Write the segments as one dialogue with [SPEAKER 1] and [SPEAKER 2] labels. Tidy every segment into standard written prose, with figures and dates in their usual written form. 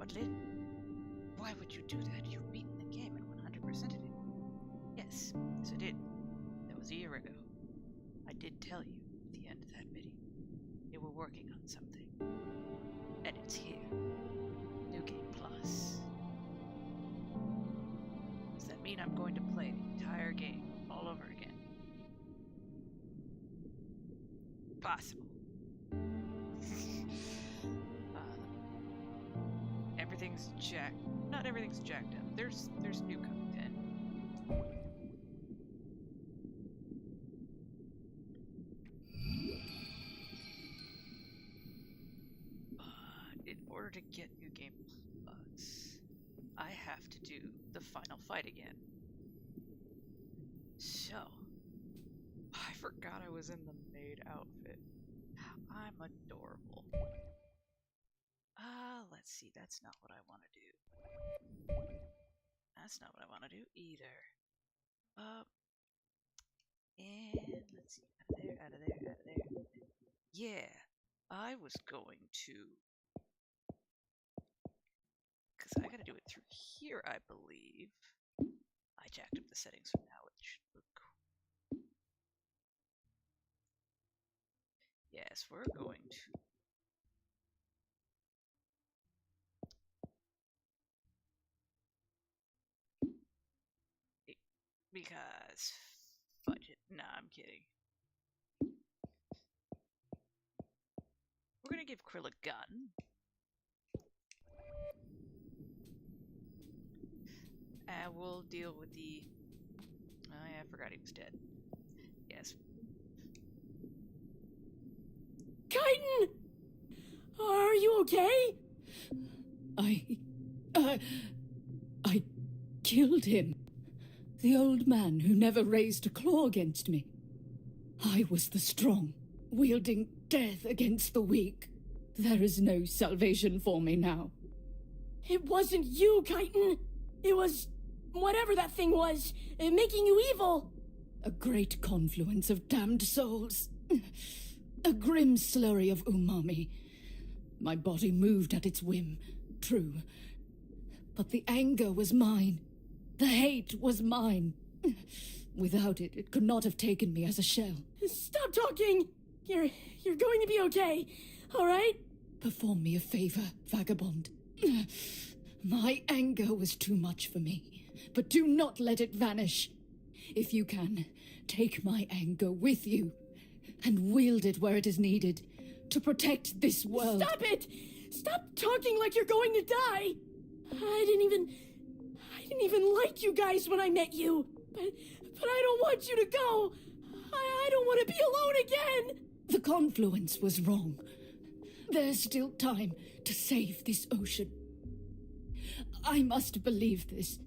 [SPEAKER 1] But Lynn, why would you do that? You've beaten the game and 100%ed it. Yes, I did. That was a year ago. I did tell you at the end of that video. They were working on something. And it's here. New Game Plus. Does that mean I'm going to play the entire game all over again? Possible. Everything's jacked. Not everything's jacked up. There's new content. But in order to get New Game Plus, I have to do the final fight again. So, I forgot I was in the maid outfit. I'm adorable. Let's see, that's not what I want to do. That's not what I want to do either. And let's see, out of there, out of there, out of there. Yeah, I was going to... Because I gotta do it through here, I believe. I jacked up the settings for now, it should look cool. Yes, we're going to... Because... Fudge it. Nah, I'm kidding. We're gonna give Krill a gun. And we'll deal with the... Oh yeah, I forgot he was dead. Yes.
[SPEAKER 2] Chitin! Are you okay? I killed him. The old man who never raised a claw against me. I was the strong, wielding death against the weak. There is no salvation for me now.
[SPEAKER 3] It wasn't you, Chitin. It was... whatever that thing was, making you evil.
[SPEAKER 2] A great confluence of damned souls. A grim slurry of umami. My body moved at its whim, true. But the anger was mine. The hate was mine. Without it, it could not have taken me as a shell.
[SPEAKER 3] Stop talking! You're going to be okay, all right?
[SPEAKER 2] Perform me a favor, vagabond. My anger was too much for me, but do not let it vanish. If you can, take my anger with you and wield it where it is needed to protect this world.
[SPEAKER 3] Stop it! Stop talking like you're going to die! I didn't even like you guys when I met you. But I don't want you to go. I don't want to be alone again.
[SPEAKER 2] The confluence was wrong. There's still time to save this ocean. I must believe this.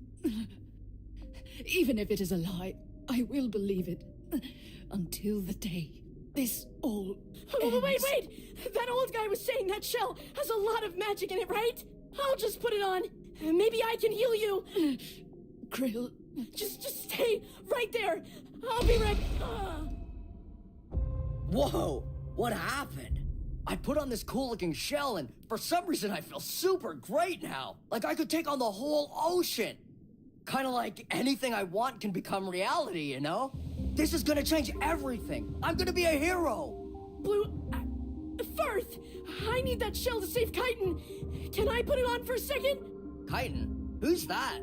[SPEAKER 2] Even if it is a lie, I will believe it. Until the day this all ends.
[SPEAKER 3] Wait! That old guy was saying that shell has a lot of magic in it, right? I'll just put it on. Maybe I can heal you.
[SPEAKER 2] Krill.
[SPEAKER 3] Just stay right there. I'll be right...
[SPEAKER 4] Whoa! What happened? I put on this cool-looking shell, and for some reason I feel super great now. Like I could take on the whole ocean. Kinda like anything I want can become reality, you know? This is gonna change everything. I'm gonna be a hero.
[SPEAKER 3] Blue... Firth! I need that shell to save Chitin. Can I put it on for a second?
[SPEAKER 4] Chitin? Who's that?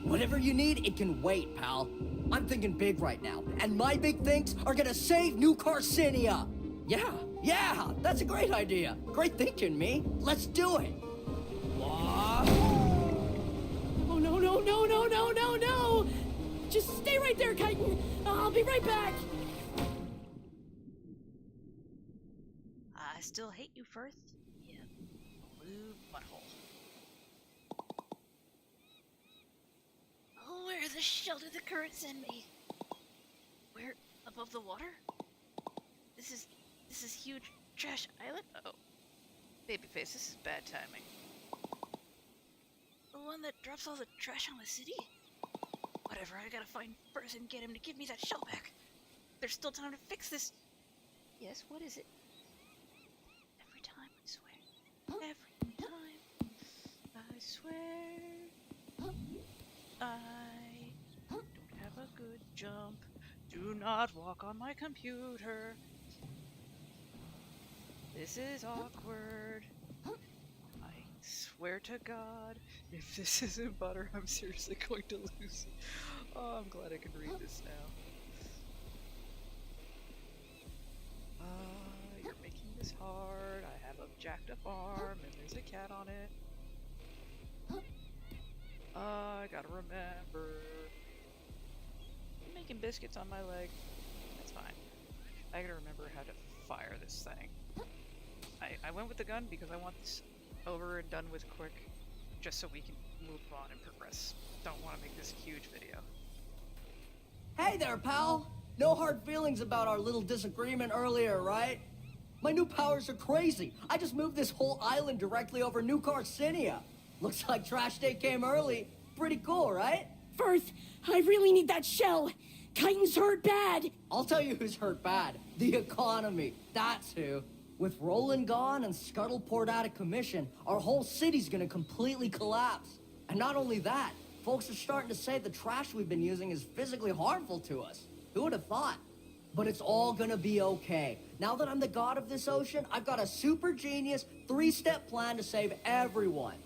[SPEAKER 4] Whatever you need, it can wait, pal. I'm thinking big right now, and my big things are gonna save New Carcinia. Yeah, that's a great idea. Great thinking, me. Let's do it.
[SPEAKER 3] Oh, no. Just stay right there, Chitin. I'll be right back.
[SPEAKER 1] I still hate you, Firth. Yeah, blue butthole. Oh, where the shell did the current send me? Where? Above the water? This is huge trash island? Oh. Babyface, this is bad timing. The one that drops all the trash on the city? Whatever, I gotta find Firth and get him to give me that shell back. There's still time to fix this. Yes, what is it? Every time, I swear. Every time. Do not walk on my computer. This is awkward. I swear to God, if this isn't butter, I'm seriously going to lose. Oh, I'm glad I can read this now. You're making this hard. I have a jacked up arm and there's a cat on it. I gotta remember. I'm making biscuits on my leg. That's fine. I gotta remember how to fire this thing. I went with the gun because I want this over and done with quick, just so we can move on and progress. Don't want to make this a huge video.
[SPEAKER 4] Hey there, pal! No hard feelings about our little disagreement earlier, right? My new powers are crazy. I just moved this whole island directly over New Carcinia. Looks like trash day came early. Pretty cool, right?
[SPEAKER 3] Firth, I really need that shell. Chitin's hurt bad.
[SPEAKER 4] I'll tell you who's hurt bad. The economy. That's who. With Roland gone and Scuttleport out of commission, our whole city's gonna completely collapse. And not only that, folks are starting to say the trash we've been using is physically harmful to us. Who would have thought? But it's all gonna be okay. Now that I'm the god of this ocean, I've got a super genius 3-step plan to save everyone.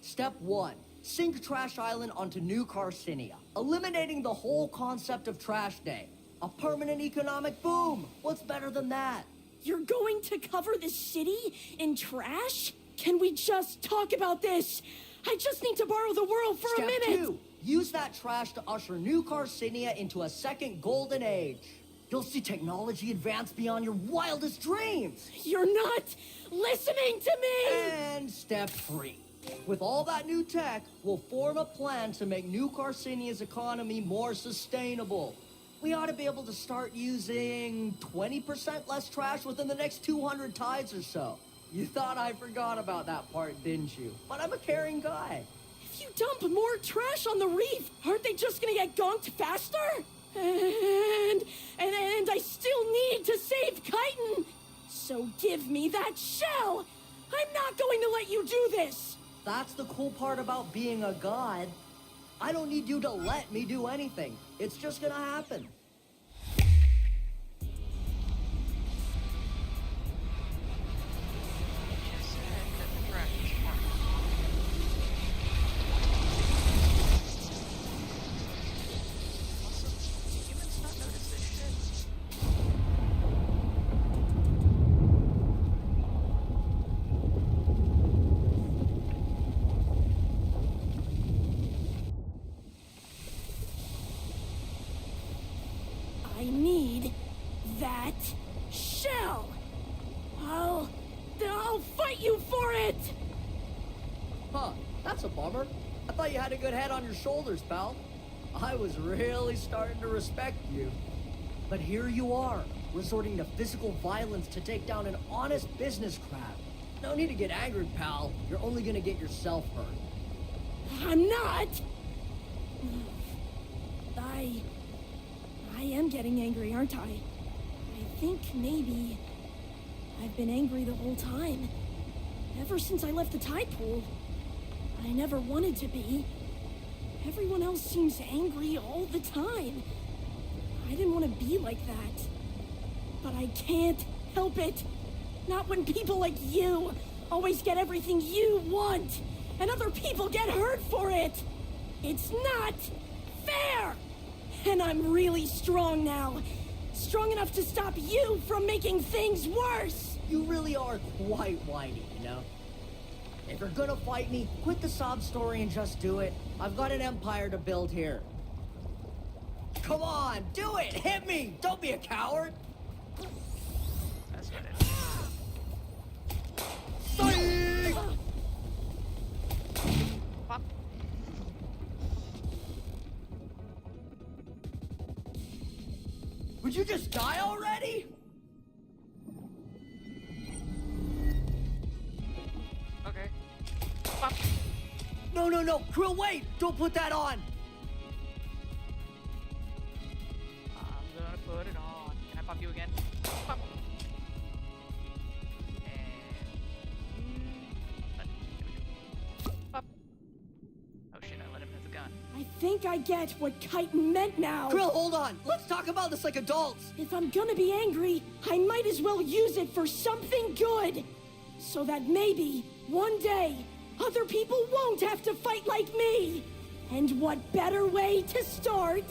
[SPEAKER 4] Step 1. Sink Trash Island onto New Carcinia, eliminating the whole concept of Trash Day. A permanent economic boom! What's better than that?
[SPEAKER 3] You're going to cover the city in trash? Can we just talk about this? I just need to borrow the world for a minute!
[SPEAKER 4] Step 2. Use that trash to usher New Carcinia into a second golden age. You'll see technology advance beyond your wildest dreams!
[SPEAKER 3] You're not listening to me!
[SPEAKER 4] And step 3. With all that new tech, we'll form a plan to make New Carcinia's economy more sustainable. We ought to be able to start using 20% less trash within the next 200 tides or so. You thought I forgot about that part, didn't you? But I'm a caring guy.
[SPEAKER 3] If you dump more trash on the reef, aren't they just gonna get gonked faster? And I still need to save Chitin. So give me that shell. I'm not going to let you do this.
[SPEAKER 4] That's the cool part about being a god. I don't need you to let me do anything. It's just gonna happen.
[SPEAKER 1] Just said that the trash is harmful. Also, do humans not notice this shit?
[SPEAKER 3] I need that shell. I'll fight you for it.
[SPEAKER 4] Huh, that's a bummer. I thought you had a good head on your shoulders, pal. I was really starting to respect you. But here you are, resorting to physical violence to take down an honest business crowd. No need to get angry, pal. You're only gonna get yourself hurt.
[SPEAKER 3] I'm not. I am getting angry, aren't I? I think maybe I've been angry the whole time. Ever since I left the tide pool. I never wanted to be. Everyone else seems angry all the time. I didn't want to be like that. But I can't help it. Not when people like you always get everything you want, and other people get hurt for it. It's not fair! And I'm really strong now. Strong enough to stop you from making things worse!
[SPEAKER 4] You really are quite whiny, you know? If you're gonna fight me, quit the sob story and just do it. I've got an empire to build here. Come on, do it! Hit me! Don't be a coward!
[SPEAKER 1] That's what it is.
[SPEAKER 4] Psych!
[SPEAKER 1] Pop.
[SPEAKER 4] Would you just die already?
[SPEAKER 1] Okay. Pop.
[SPEAKER 4] No, Krill, wait! Don't put that on!
[SPEAKER 1] I'm gonna put it on. Can I pop you again? Pop. And... There we go. Pop. Oh shit, I let him have the gun.
[SPEAKER 3] I think I get what Chitin meant now.
[SPEAKER 4] Krill, hold on. Let's talk about this like adults.
[SPEAKER 3] If I'm gonna be angry, I might as well use it for something good. So that maybe, one day, other people won't have to fight like me. And what better way to start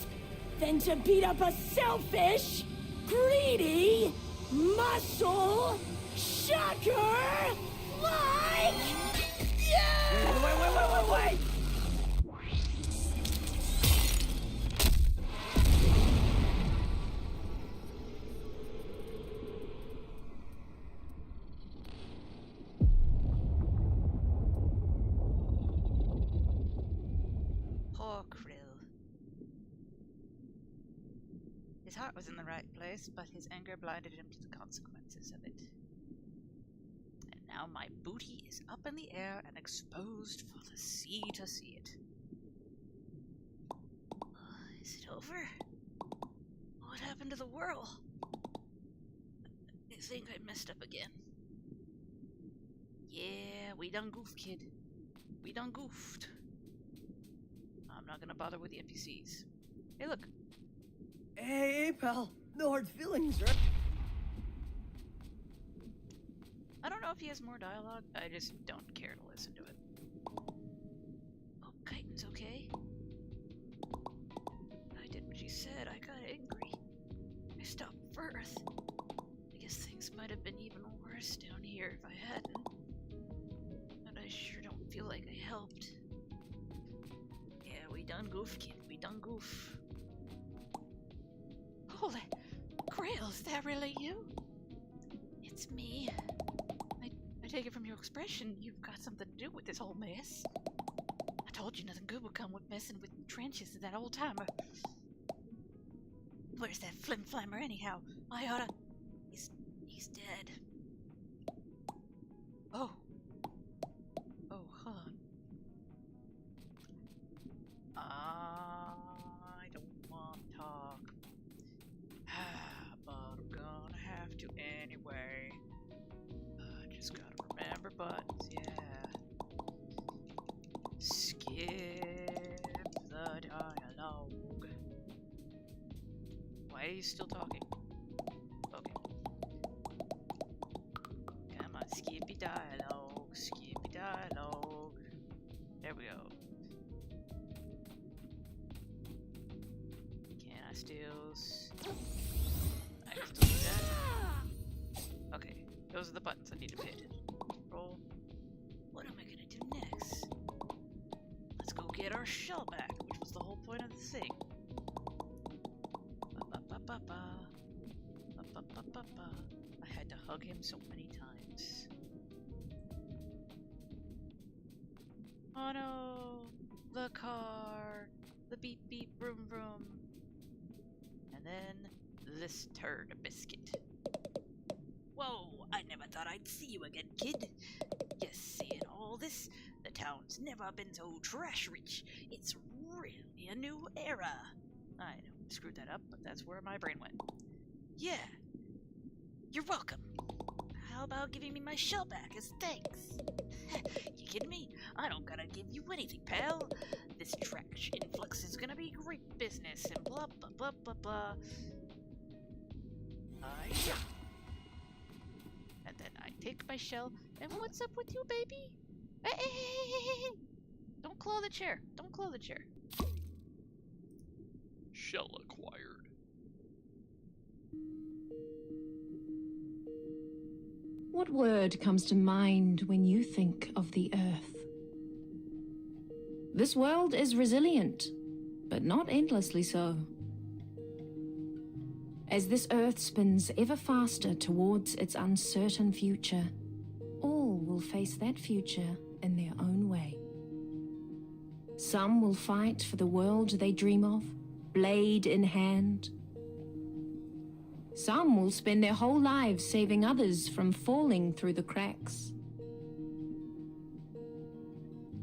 [SPEAKER 3] than to beat up a selfish, greedy, muscle shucker like... Yeah!
[SPEAKER 4] Wait.
[SPEAKER 1] Poor Krill. His heart was in the right place, but his anger blinded him to the consequences of it. And now my booty is up in the air and exposed for the sea to see it. Is it over? What happened to the whirl? I think I messed up again. Yeah, we done goofed, kid. We done goofed. I'm not gonna bother with the NPCs. Hey, look.
[SPEAKER 4] Hey, pal. No hard feelings, right?
[SPEAKER 1] I don't know if he has more dialogue. I just don't care to listen to it. Oh, Chitin's okay. I did what she said. I got angry. I stopped birth. I guess things might have been even worse down here if I hadn't. But I sure don't feel like I helped. Yeah, we done goof, kid. We done goof. Holy Grail, is that really you? It's me. I take it from your expression, you've got something to do with this whole mess. I told you nothing good would come with messing with trenches and that old timer. Where's that flim-flammer anyhow? I oughta... He's dead. Oh. Oh, hold on. I don't want to talk. But I'm gonna have to anyway. Just gotta remember buttons, yeah. Skip the dialogue. Why are you still talking? Okay. Come on, skippy dialogue, skippy dialogue. There we go. Can I still... I can still do that? Okay. Those are the buttons I need to pay attention. Roll. What am I gonna do next? Let's go get our shell back, which was the whole point of the thing. I had to hug him so many times. Oh no! The car! The beep beep vroom vroom! And then this turd biscuit. Whoa, I never thought I'd see you again, kid. Yes, seeing all this, the town's never been so trash-rich. It's really a new era. I know, screwed that up, but that's where my brain went. Yeah, you're welcome. How about giving me my shell back as thanks? You kidding me? I don't gotta give you anything, pal. This trash influx is gonna be great business and blah blah blah blah blah. And then I take my shell, and what's up with you, baby? Hey. Don't claw the chair. Don't claw the chair.
[SPEAKER 5] Shell acquired.
[SPEAKER 2] What word comes to mind when you think of the Earth? This world is resilient, but not endlessly so. As this Earth spins ever faster towards its uncertain future, all will face that future in their own way. Some will fight for the world they dream of, blade in hand. Some will spend their whole lives saving others from falling through the cracks.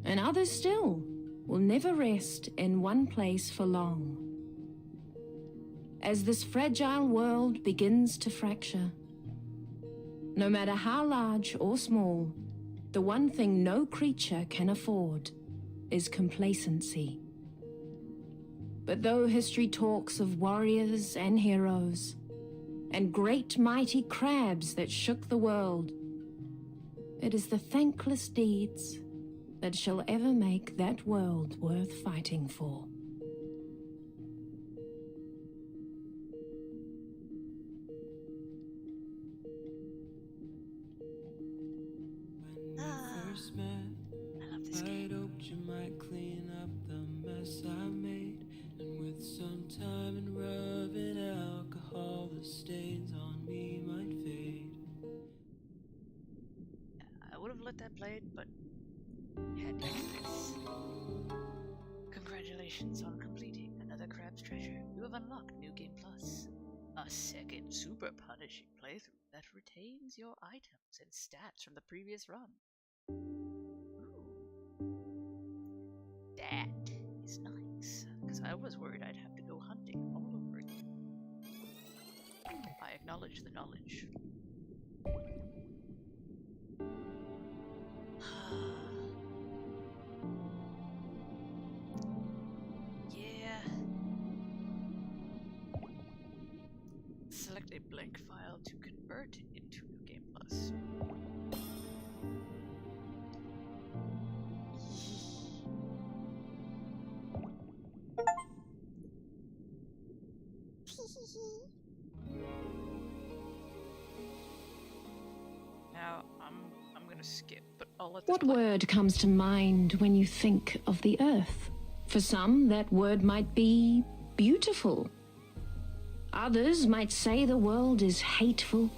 [SPEAKER 2] And others still will never rest in one place for long. As this fragile world begins to fracture, no matter how large or small, the one thing no creature can afford is complacency.
[SPEAKER 3] But though history talks of warriors and heroes, and great mighty crabs that shook the world, it is the thankless deeds that shall ever make that world worth fighting for.
[SPEAKER 1] I love this game.
[SPEAKER 5] I'd hoped you might clean up the mess I made, and with some time and rub and alcohol, the stains on me might fade.
[SPEAKER 1] I would have let that play, but had to do this. Congratulations on completing another Crab's Treasure. You have unlocked New Game Plus, a second super punishing playthrough that retains your items and stats from the previous run. That is nice, because I was worried I'd have to go hunting all over again. I acknowledge the knowledge. Yeah. Select a blank file to convert into New Game Plus. Now, I'm gonna skip, but I'll let this
[SPEAKER 3] What
[SPEAKER 1] play.
[SPEAKER 3] word comes to mind when you think of the earth? For some, that word might be beautiful. Others might say the world is hateful,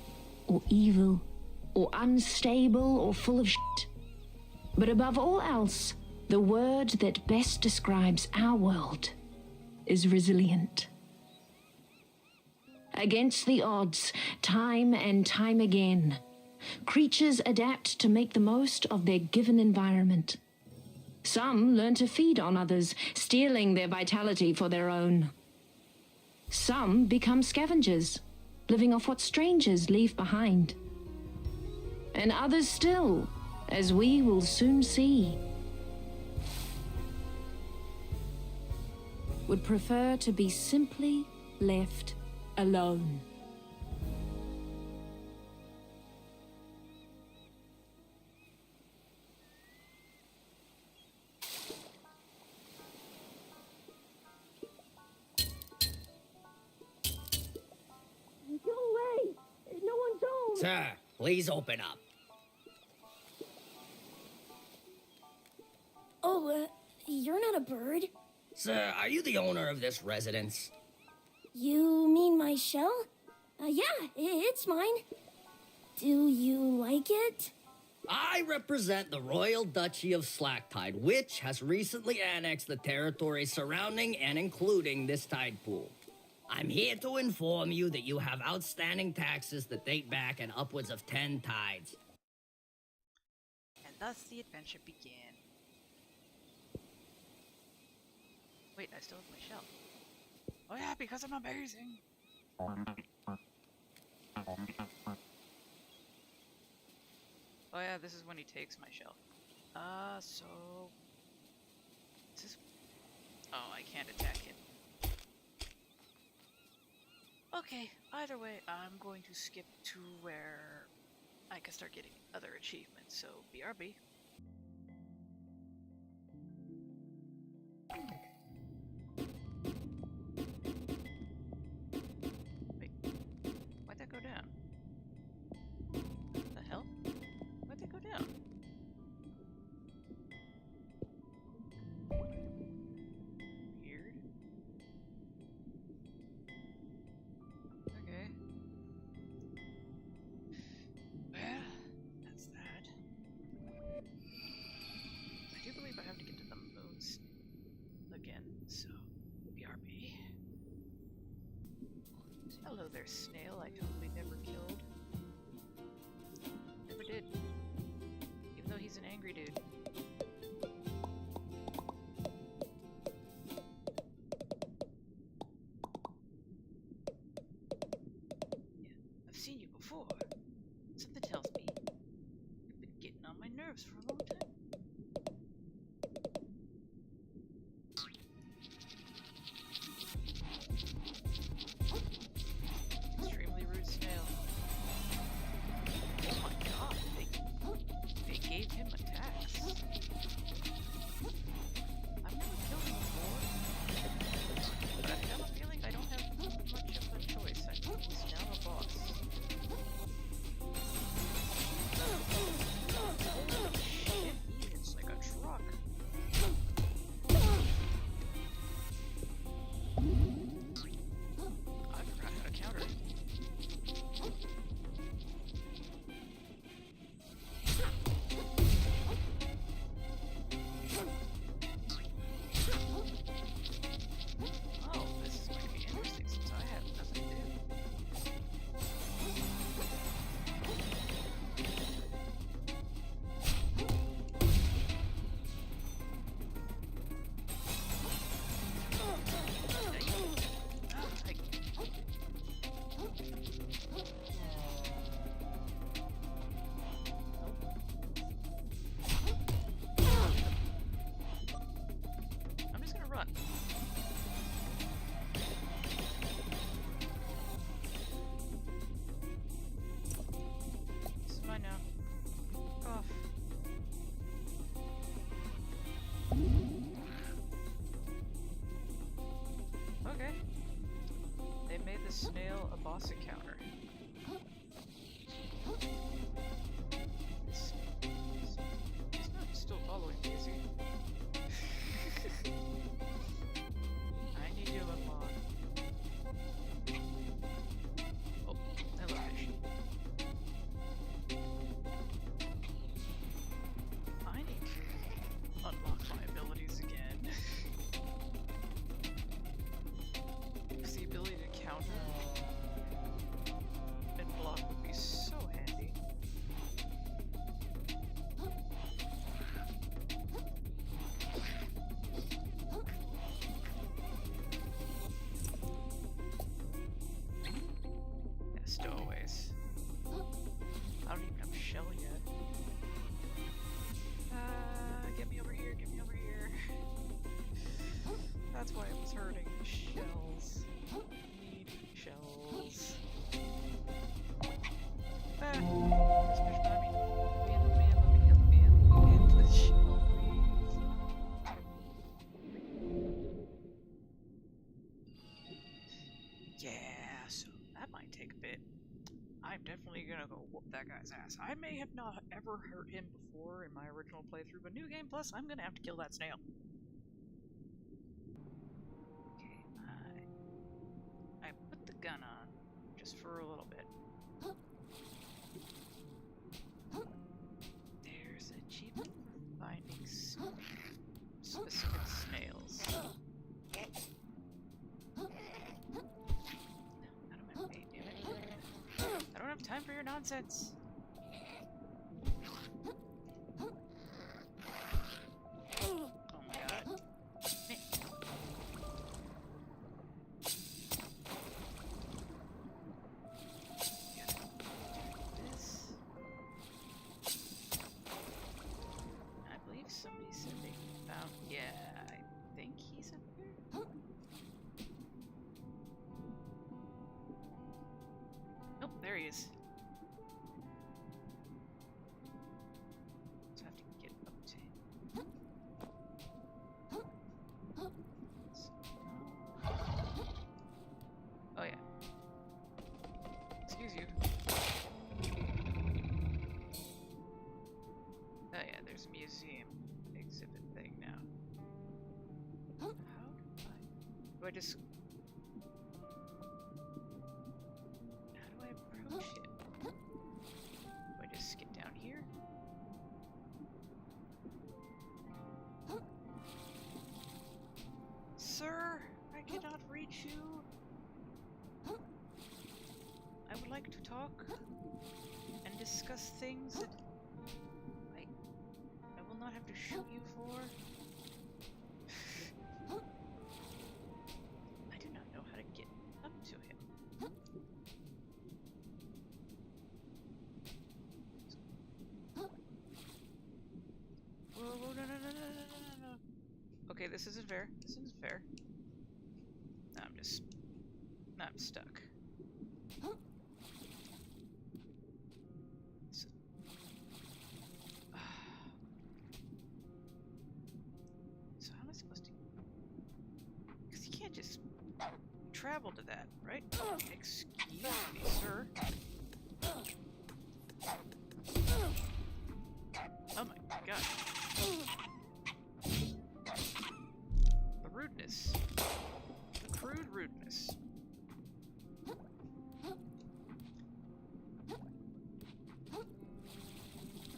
[SPEAKER 3] or evil, or unstable, or full of shit. But above all else, the word that best describes our world is resilient. Against the odds, time and time again, creatures adapt to make the most of their given environment. Some learn to feed on others, stealing their vitality for their own. Some become scavengers, living off what strangers leave behind. And others still, as we will soon see, would prefer to be simply left alone. Go away! No one's home!
[SPEAKER 4] Sir, please open up.
[SPEAKER 6] Oh, you're not a bird.
[SPEAKER 4] Sir, are you the owner of this residence?
[SPEAKER 6] You mean my shell? Yeah, it's mine. Do you like it?
[SPEAKER 4] I represent the Royal Duchy of Slacktide, which has recently annexed the territory surrounding and including this tide pool. I'm here to inform you that you have outstanding taxes that date back in upwards of 10 tides.
[SPEAKER 1] And thus the adventure began. Wait, I still have my shell. Oh yeah, because I'm amazing! Oh yeah, this is when he takes my shell. So... Is this... Oh, I can't attack him. Okay, either way, I'm going to skip to where I can start getting other achievements, so BRB. Wait, why'd that go down? The hell? Why'd that go down? Weird. Okay. Well, that's that. I do believe I have to get to the Moon Snail again, so BRB. Hello there, snail. I totally never killed. Never did. Even though he's an angry dude. Yeah, I've seen you before. Something tells me you've been getting on my nerves for a long time. snail a boss encounter? It's not still following me, is he? I need to unlock. Oh, hello, fish. I need to unlock my abilities again. Because the ability to counter and block would be so handy. Yeah, stowaways. I don't even have a shell yet. Get me over here, get me over here. That's why it was hurting. Shells. Need shells. Just push by me. Help me into the shell, please. Yeah, so that might take a bit. I'm definitely gonna go whoop that guy's ass. I may have not ever hurt him before in my original playthrough, but New Game Plus, I'm gonna have to kill that snail. Okay, I put the gun on, just for a little bit. There's a cheap for finding specific snails. Out of my way, damn it. I don't have time for your nonsense. Oh my god. Man. This. I believe somebody said they found. Yeah, I think he's up here. Nope, there he is. Just have to get up to him. Oh yeah. Excuse you. Oh yeah, there's a museum exhibit thing now. How do I just... How do I approach it? Do I just get down here? Sir, I cannot reach you. I would like to talk and discuss things that I will not have to shoot you for. I do not know how to get up to him. Whoa, whoa, no. Okay, this isn't fair. This isn't fair. I'm stuck. So, so how am I supposed to... Because you can't just travel to that, right? Excuse me, sir. Oh my god. The rudeness. The crude rudeness.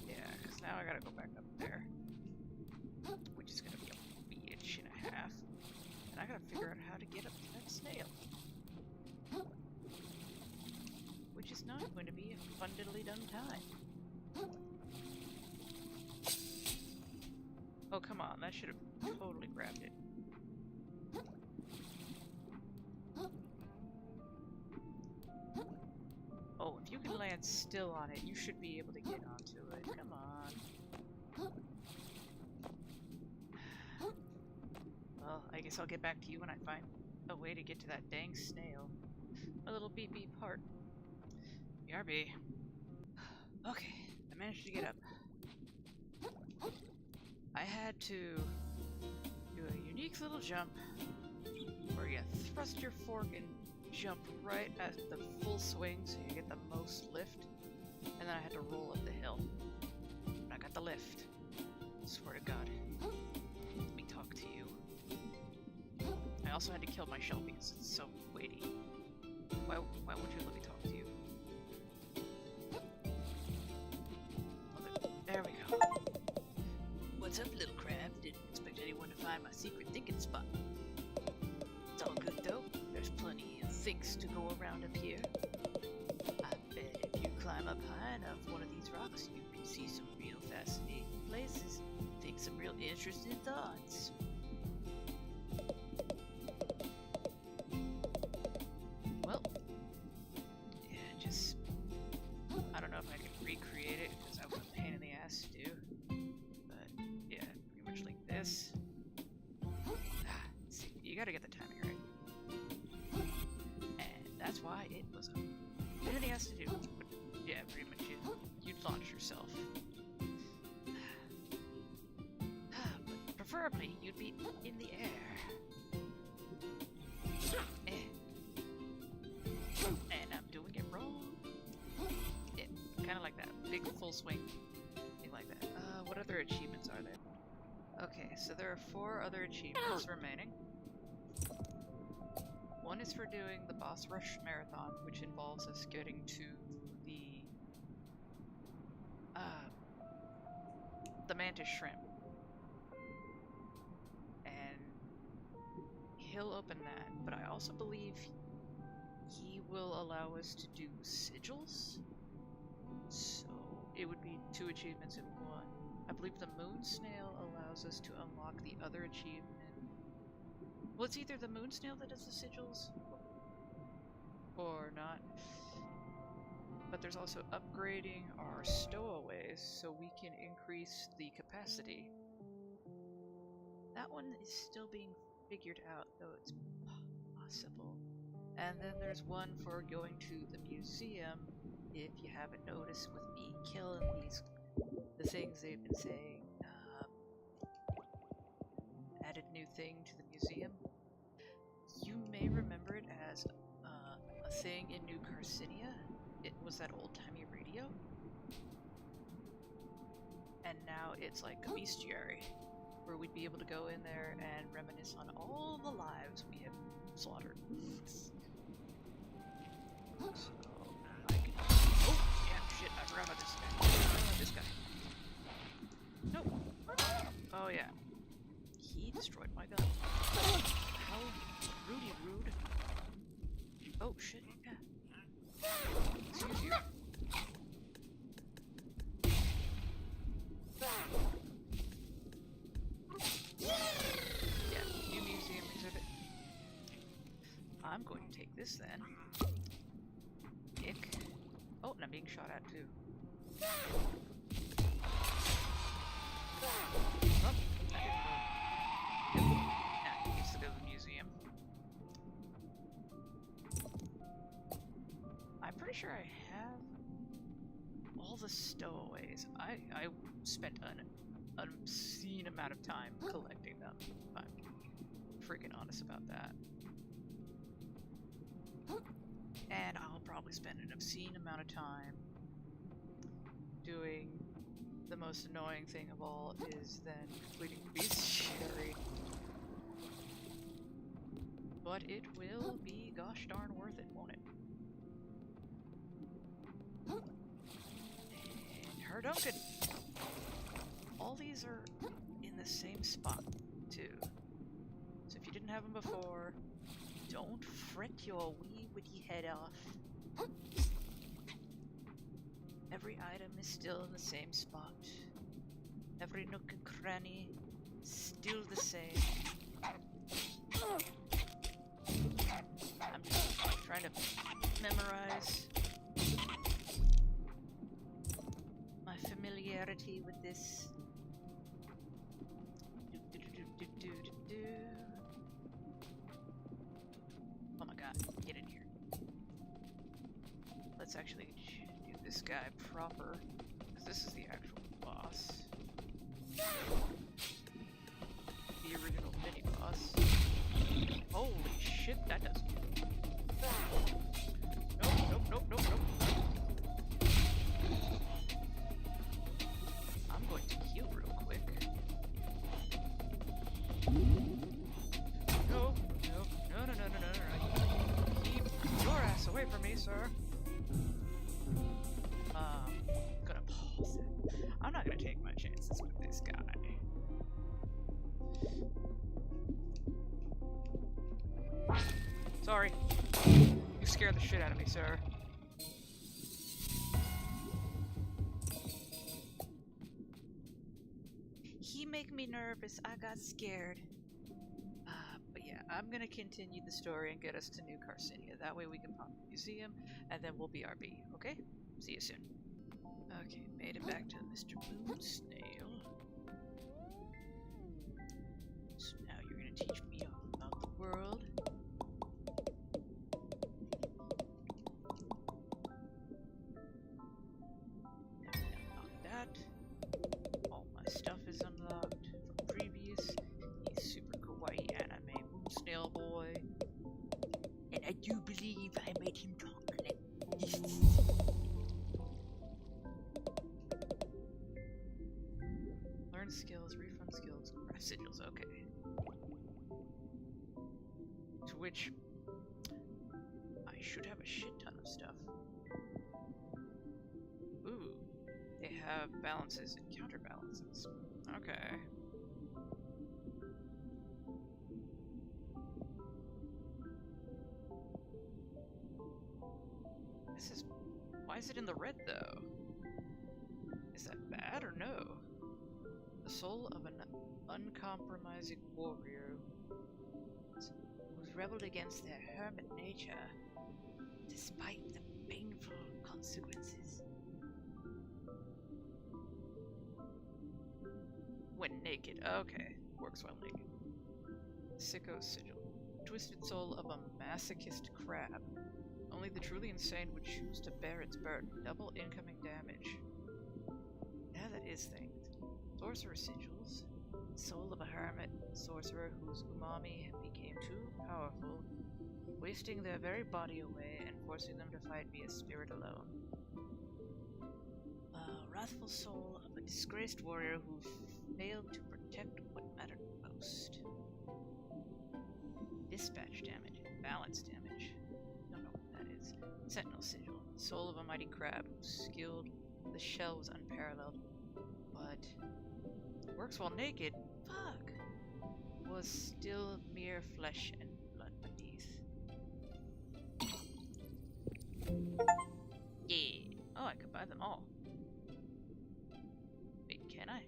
[SPEAKER 1] Yeah, because now I gotta go back up there. Which is gonna be a bitch and a half. And I gotta figure out how to get up to that snail. Which is not going to be a fun diddly done time. Oh, come on, that should have totally grabbed it. Oh, if you can land still on it, you should be able to get onto it. Come on. Well, I guess I'll get back to you when I find a way to get to that dang snail. A little beep beep heart. BRB. Okay, I managed to get up. I had to do a unique little jump where you thrust your fork and jump right at the full swing so you get the most lift, and then I had to roll up the hill. And I got the lift. Swear to God. Let me talk to you. I also had to kill my shell because it's so weighty. Why won't you let me talk to you? There we go. What's up, little crab? Didn't expect anyone to find my secret thinking spot. It's all good though. There's plenty of things to go around up here. I bet if you climb up high enough one of these rocks, you can see some real fascinating places. Think some real interesting thoughts. Well, yeah, just I don't know if I can recreate it because that was a pain in the ass to do. But yeah, pretty much like this. See, you gotta get the timing right. And that's why it was a pain in the ass to do. But yeah, pretty much you'd launch yourself. But preferably you'd be in the air. And I'm doing it wrong. Yeah, kind of like that. Big full swing. Thing like that. What other achievements are there? Okay, so there are 4 other achievements remaining. One is for doing the boss rush marathon, which involves us getting to the mantis shrimp. And he'll open that, but I also believe he will allow us to do sigils. So it would be 2 achievements in one. I believe the Moon Snail allows us to unlock the other achievement. Well, it's either the Moon Snail that does the sigils, or not. But there's also upgrading our stowaways so we can increase the capacity. That one is still being figured out, though it's possible. And then there's one for going to the museum. If you haven't noticed with me killing the things they've been saying, added new thing to the museum. You may remember it as a thing in New Carcinia. It was that old-timey radio. And now it's like a bestiary, where we'd be able to go in there and reminisce on all the lives we have slaughtered. So, I can... Oh, yeah, shit, I forgot about this guy. This guy. Nope. Oh, yeah. He destroyed my gun. How rude. Oh, shit, yeah. Excuse you. Yeah, new museum exhibit. I'm going to take this then. Ick. Oh, and I'm being shot at too. Oh, that didn't work. Nah, he needs to go to the museum. I'm pretty sure I have all the stowaways. I spent an obscene amount of time collecting them, if I'm freaking honest about that. And I'll probably spend an obscene amount of time doing the most annoying thing of all, is then completing the bestiary. But it will be gosh darn worth it, won't it? And her Duncan! All these are in the same spot, too. So if you didn't have them before, don't fret your wee witty head off. Every item is still in the same spot. Every nook and cranny, still the same. I'm just trying to memorize my familiarity with this. Oh my god, get in here. Let's actually do this guy proper, because this is the actual boss. The original mini boss. Holy shit, that does Nope, nope, nope, nope, nope. I'm going to heal real quick. No, no, no, no, no, no, no, no. Keep your ass away from me, sir. Gonna pause it. I'm not gonna take my chances with this guy. Sorry. You scared the shit out of me, sir. He make me nervous. I got scared. But yeah, I'm gonna continue the story and get us to New Carcinia. That way we can pop the museum, and then we'll BRB, okay? See you soon. Okay, made it back to Mr. Moon Snail. So now you're gonna teach me all about the world. Now we unlock that. All my stuff is unlocked from previous. He's super kawaii anime Moon Snail boy. And I do believe I made him talk like this. Learn skills, refund skills, craft sigils, okay. To which I should have a shit ton of stuff. Ooh, they have balances and counterbalances. Okay. This is... Why is it in the red though? Is that bad or no? The soul of an uncompromising warrior who's rebelled against their hermit nature despite the painful consequences. When naked, okay. Works while naked. Sicko Sigil. Twisted soul of a masochist crab. Only the truly insane would choose to bear its burden. Double incoming damage. Yeah, that is things. Sorcerer Sigils. Soul of a hermit sorcerer whose umami became too powerful, wasting their very body away and forcing them to fight via spirit alone. Wrathful soul of a disgraced warrior who failed to protect what mattered most. Dispatch damage. Balance damage. Don't know what that is. Sentinel Sigil. Soul of a mighty crab whose skilled the shell was unparalleled, but works while naked. Fuck. Was still mere flesh and blood beneath. Yeah. Oh, I could buy them all. Wait, can I?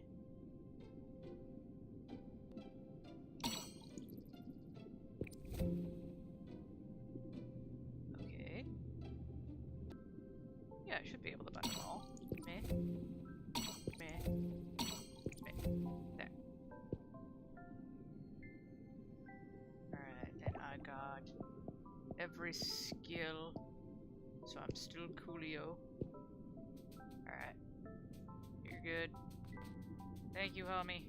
[SPEAKER 1] Okay. Yeah, I should be able to buy them all. Meh. Meh. There. Alright, then I got every skill, so I'm still coolio. Alright. You're good. Thank you, homie.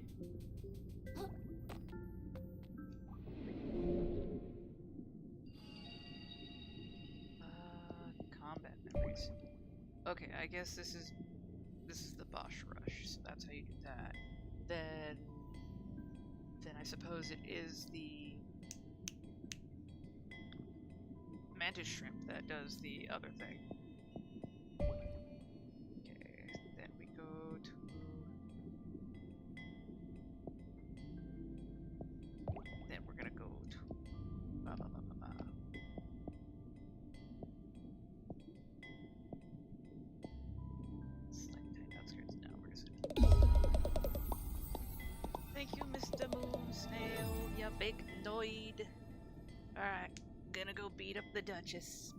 [SPEAKER 1] Combat memories. Okay, I guess this is the boss rush, so that's how you do that. Then I suppose it is the mantis shrimp that does the other thing. Okay, then we go to... Then we're gonna go to... Select tiny outskirts. Now we're just... Thank you, Mr. Moon Snail, ya big noid. Alright, gonna go beat up the Duchess.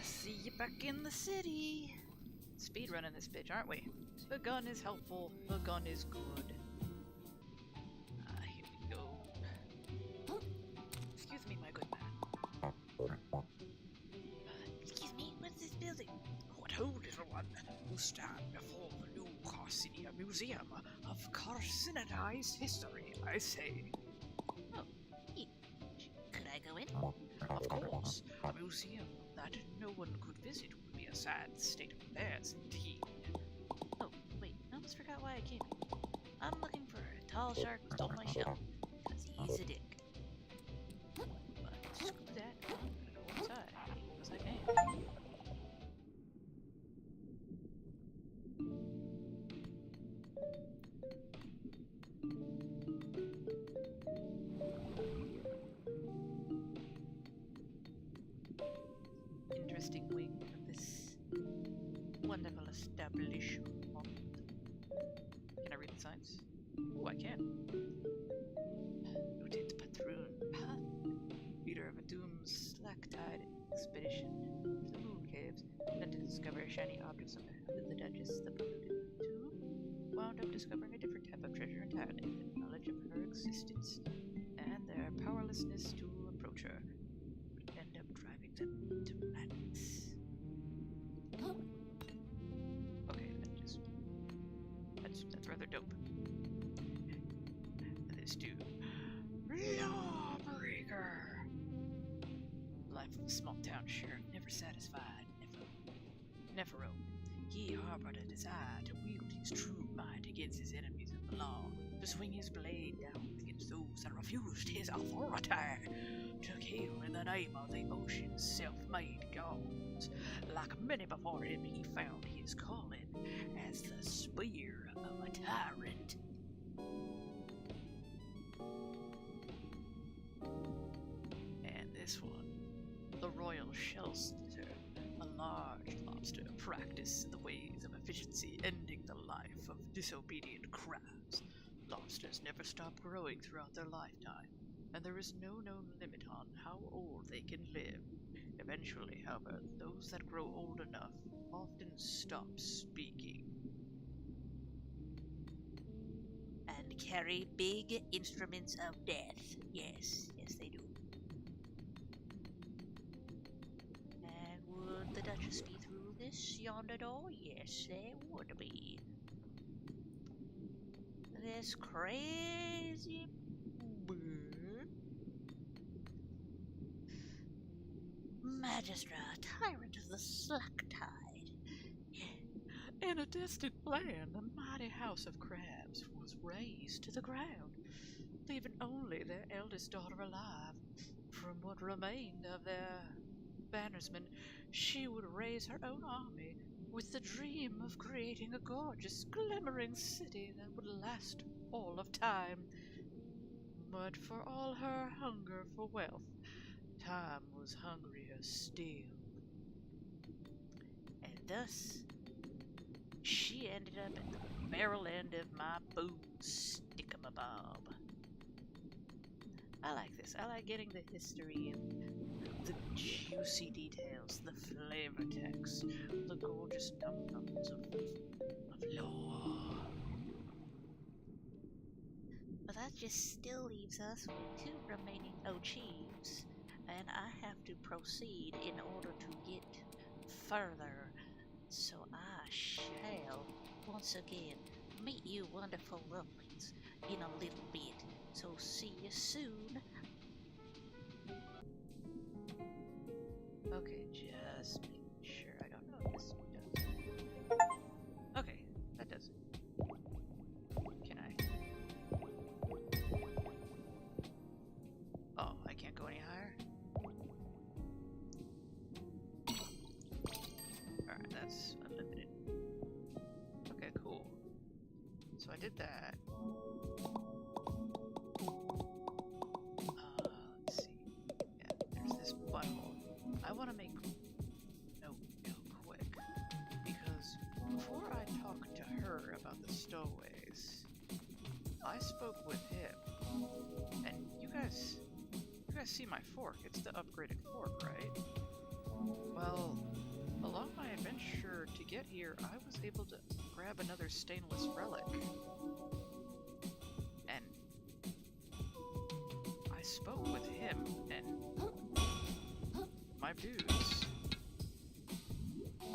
[SPEAKER 1] See you back in the city. Speedrunning this bitch, aren't we? The gun is helpful. The gun is good. Here we go. Excuse me, my good man. Excuse me, what's this building? What ho, little one. You stand before the new Carcinia Museum of Carcinitized History, I say. Oh, could I go in? Of course, a museum that no one could visit would be a sad state of affairs indeed. Oh, wait, I almost forgot why I came here. I'm looking for a tall shark who stole my shell, because he's a dick. But screw that, I'm gonna go inside, because I can. Interesting wing of this wonderful establishment. Can I read the signs? Oh, I can. Lieutenant Patroon Path, leader of a doomed slack-tide expedition to the Moon Caves, and to discover shiny objects on behalf of the Duchess, the polluted too, wound up discovering a different type of treasure entirely, the knowledge of her existence, and their powerlessness to approach her would end up driving them to madness. Okay, that's rather dope. This dude, Lawbreaker. Life of a small town sheriff, never satisfied, never. He harbored a desire to wield his true might against his enemies of the law, to swing his blade down against those that refused his authority, to kill in the name of the ocean's self-made gods. Like many before him, he found his calling as the spear of a tyrant. And this one, the royal shell slitter, a large lobster practiced in the ways of efficiency, ending the life of disobedient crabs. Lobsters never stop growing throughout their lifetime, and there is no known limit on how old they can live. Eventually, however, those that grow old enough often stop speaking. And carry big instruments of death. Yes, they do. And would the Duchess be through this yonder door? Yes, they would be. This crazy bird. Magistrate, tyrant of the slack tide. In a distant land, the mighty house of crabs was razed to the ground, leaving only their eldest daughter alive. From what remained of their bannersmen, she would raise her own army, with the dream of creating a gorgeous, glimmering city that would last all of time. But for all her hunger for wealth, time was hungrier still. And thus, she ended up at the barrel end of my boom stick-em-a-bob. I like this. I like getting the history and the juicy details, the flavor text, the gorgeous num-nums of lore. But that just still leaves us with 2 remaining OGs, and I have to proceed in order to get further. So I shall once again meet you wonderful lovelies in a little bit. So see you soon. Okay, just making sure. I don't know if this does. Okay, that does it. Can I? Oh, I can't go any higher? Alright, that's unlimited. Okay, cool. So I did that. Let's see. Yeah, there's this butthole. I want to make note real quick, because before I talked to her about the stowaways, I spoke with him, and you guys see my fork. It's the upgraded fork, right? Well, along my adventure to get here, I was able to grab another stainless relic, and I spoke with him, and my dudes,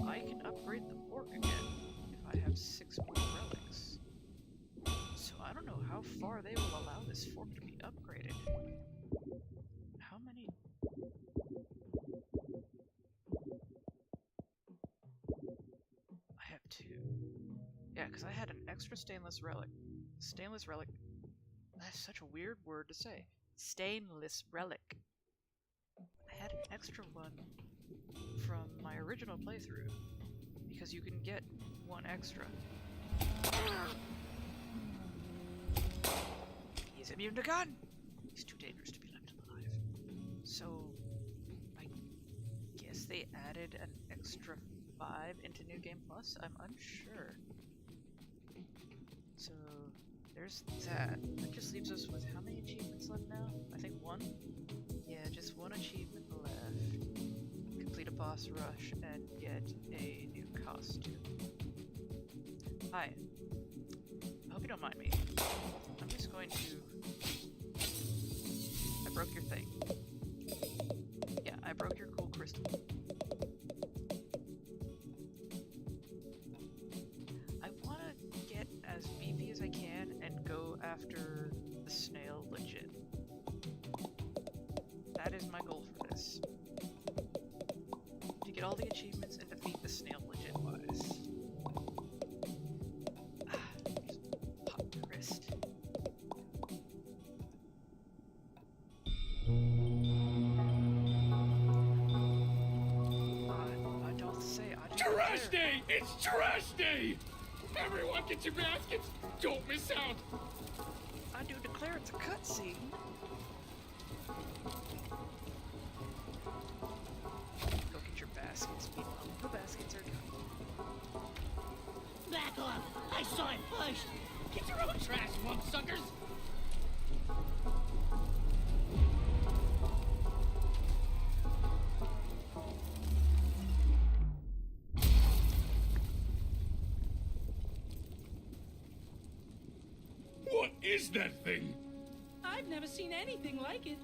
[SPEAKER 1] I can upgrade the fork again if I have 6 more relics. So I don't know how far they will allow this fork to be upgraded. How many stainless relic. Stainless relic. That's such a weird word to say. Stainless relic. I had an extra one from my original playthrough because you can get one extra. He's immune to gun! He's too dangerous to be left alive. So, I guess they added an extra 5 into New Game Plus? I'm unsure. So, there's that. That just leaves us with how many achievements left now? I think 1? Yeah, just 1 achievement left. Complete a boss rush and get a new costume. Hi. I hope you don't mind me. I'm just going to... I broke your thing. Yeah, I broke your cool crystal. I want to get as beefy as I can and go after the snail legit. That is my goal for this. To get all the achievements and defeat the snail legit wise. Just pop the wrist. I don't say I just
[SPEAKER 7] Trash day! It's trash day! Everyone get your baskets! Don't miss out!
[SPEAKER 1] I do declare it's a cutscene. Go get your baskets. Meanwhile, the baskets are done.
[SPEAKER 3] Back off! I saw it first! Get your own trash, lump suckers!
[SPEAKER 7] What is that thing?
[SPEAKER 3] I've never seen anything like it.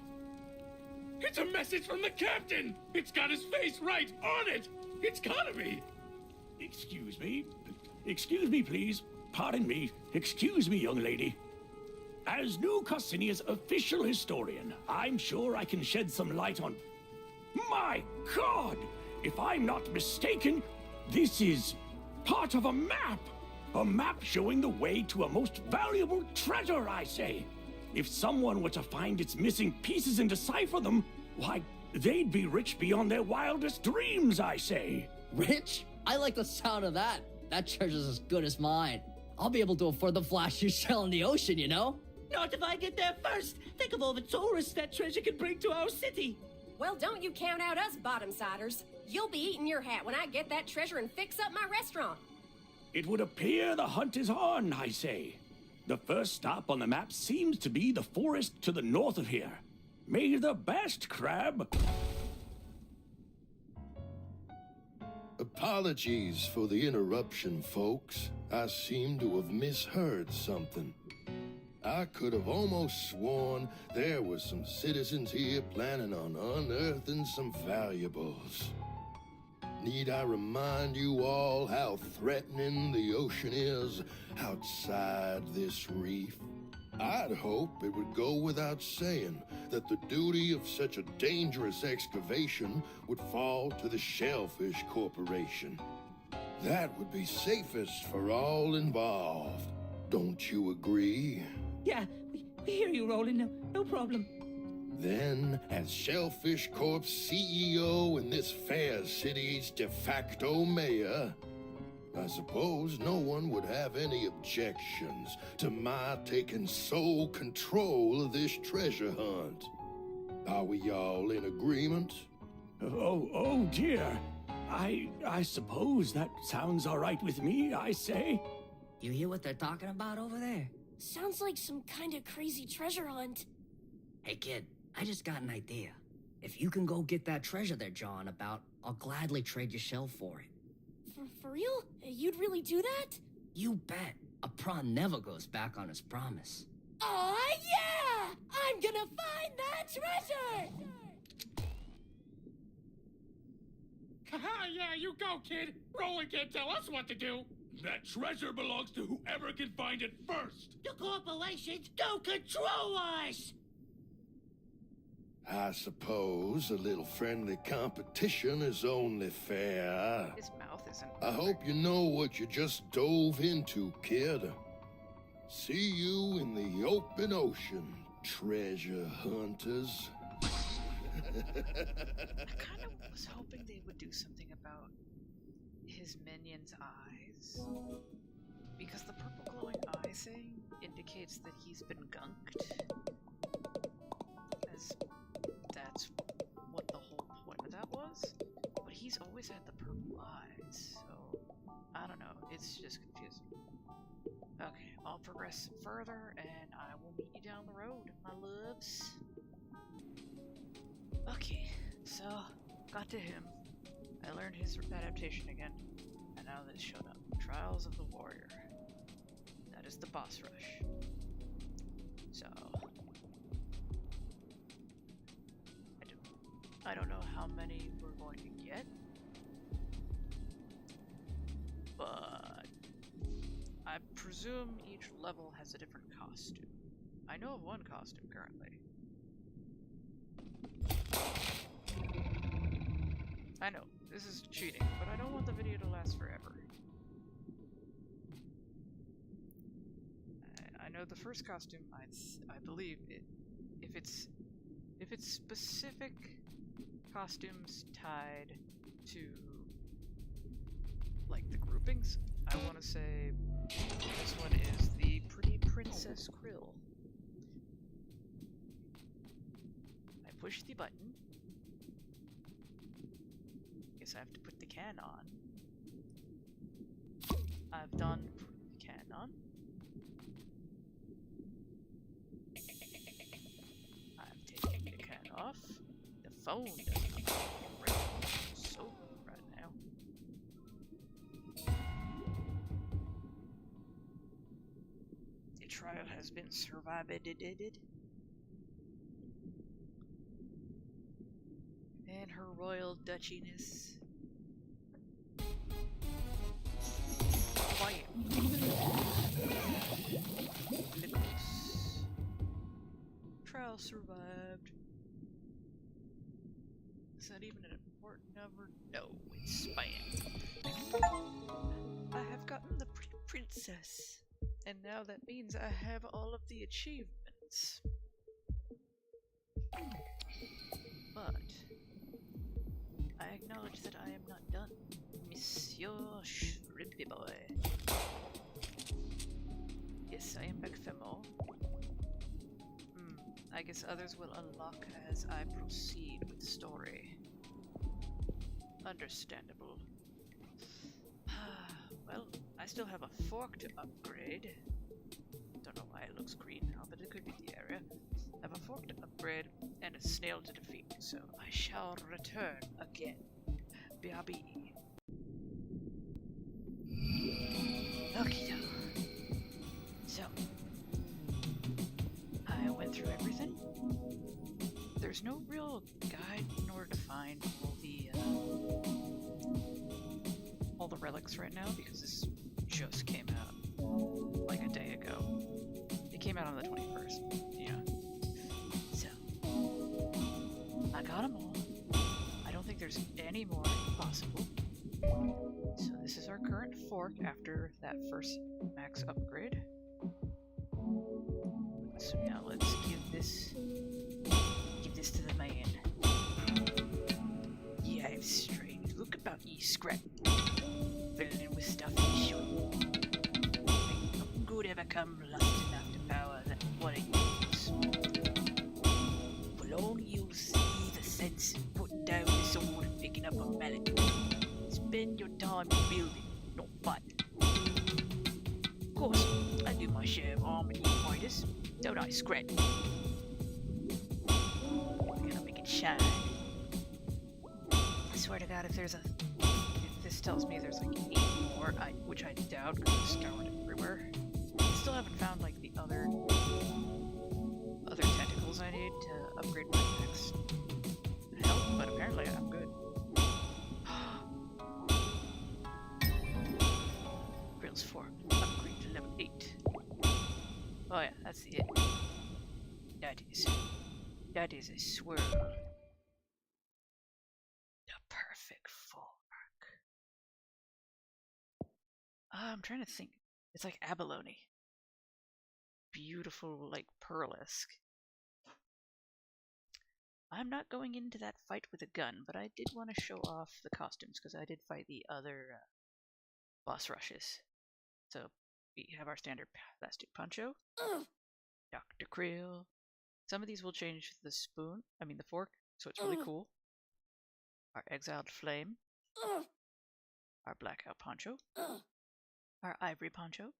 [SPEAKER 7] It's a message from the captain! It's got his face right on it! It's gotta be!
[SPEAKER 8] Excuse me? Excuse me, please. Pardon me. Excuse me, young lady. As New Cassinia's official historian, I'm sure I can shed some light on... My God! If I'm not mistaken, this is part of a map! A map showing the way to a most valuable treasure, I say. If someone were to find its missing pieces and decipher them, why, they'd be rich beyond their wildest dreams, I say.
[SPEAKER 4] Rich? I like the sound of that. That treasure's as good as mine. I'll be able to afford the flashy shell in the ocean, you know?
[SPEAKER 3] Not if I get there first! Think of all the tourists that treasure can bring to our city!
[SPEAKER 9] Well, don't you count out us bottom-siders. You'll be eating your hat when I get that treasure and fix up my restaurant.
[SPEAKER 8] It would appear the hunt is on, I say. The first stop on the map seems to be the forest to the north of here. May the best, Crab.
[SPEAKER 10] Apologies for the interruption, folks. I seem to have misheard something. I could have almost sworn there were some citizens here planning on unearthing some valuables. Need I remind you all how threatening the ocean is outside this reef? I'd hope it would go without saying that the duty of such a dangerous excavation would fall to the Shellfish Corporation. That would be safest for all involved. Don't you agree?
[SPEAKER 3] Yeah, we hear you, Roland. No problem.
[SPEAKER 10] Then, as Shellfish Corp's CEO and this fair city's de facto mayor, I suppose no one would have any objections to my taking sole control of this treasure hunt. Are we all in agreement?
[SPEAKER 8] Oh dear. I suppose that sounds all right with me, I say.
[SPEAKER 4] You hear what they're talking about over there?
[SPEAKER 6] Sounds like some kind of crazy treasure hunt.
[SPEAKER 4] Hey kid, I just got an idea. If you can go get that treasure they're jawing about, I'll gladly trade your shell for it.
[SPEAKER 6] For real? You'd really do that?
[SPEAKER 4] You bet. A prawn never goes back on his promise.
[SPEAKER 6] Aw, yeah! I'm gonna find that treasure!
[SPEAKER 7] Haha, yeah, you go, kid! Roland can't tell us what to do! That treasure belongs to whoever can find it first!
[SPEAKER 3] The corporations don't control us!
[SPEAKER 10] I suppose a little friendly competition is only fair.
[SPEAKER 1] His mouth isn't.
[SPEAKER 10] I hope you know what you just dove into, kid. See you in the open ocean, treasure hunters.
[SPEAKER 1] I kind of was hoping they would do something about his minion's eyes. Because the purple glowing eye thing indicates that he's been gunked. As that's what the whole point of that was. But he's always had the purple eyes, so I don't know, it's just confusing. Okay, I'll progress further and I will meet you down the road, my loves. Okay, so got to him. I learned his adaptation again, and now this showed up. Trials of the Warrior. That is the boss rush. So I don't know how many we're going to get, but I presume each level has a different costume. I know of one costume currently. I know, this is cheating, but I don't want the video to last forever. I know the first costume, I believe, if it's specific costumes tied to, like, the groupings, I want to say this one is the Pretty Princess Krill. I push the button. Guess I have to put the can on. I've done put the can on. I'm taking the can off. The phone doesn't ring so right now. The trial has been survived. And her royal duchiness. Quiet. Nicholas. Trial survived. Is that even an important number? No, it's spam. I have gotten the pretty princess. And now that means I have all of the achievements. But I acknowledge that I am not done, Monsieur Shrimpy Boy. Yes, I am back for more. I guess others will unlock as I proceed with the story. Understandable. Well, I still have a fork to upgrade. Don't know why it looks green now, but it could be the area. I have a fork to upgrade and a snail to defeat, so I shall return again. B.R.B. Okie doke. So, I went through everything. There's no real guide in order to find all the relics right now because this just came out like a day ago. It came out on the 21st. Yeah. So, I got them all. I don't think there's any more possible. So this is our current fork after that first max upgrade. So now let's give this to the man. Ye have strange look about ye, scrap. Filling with stuff ye should. Ain't nothing good ever come lust enough to power that what it use. Well, only you'll see the sense in putting down the sword and picking up a mallet. Spend your time building, not fighting. Of course, I do my share of harming you fighters, don't I, Scrat? Gonna make it shine. I swear to God, if this tells me there's like 8 more, which I doubt because it's scoured everywhere. I still haven't found like the other tentacles I need to upgrade my next health, but apparently I'm good. Grill's fork, upgrade to level 8. Oh yeah, that's it. That is a swirl. The perfect fork. I'm trying to think. It's like abalone. beautiful, like, pearl-esque. I'm not going into that fight with a gun, but I did want to show off the costumes, because I did fight the other boss rushes. So, we have our standard plastic poncho, Dr. Krill. Some of these will change the fork, so it's really cool. Our exiled flame, our blackout poncho, our ivory poncho.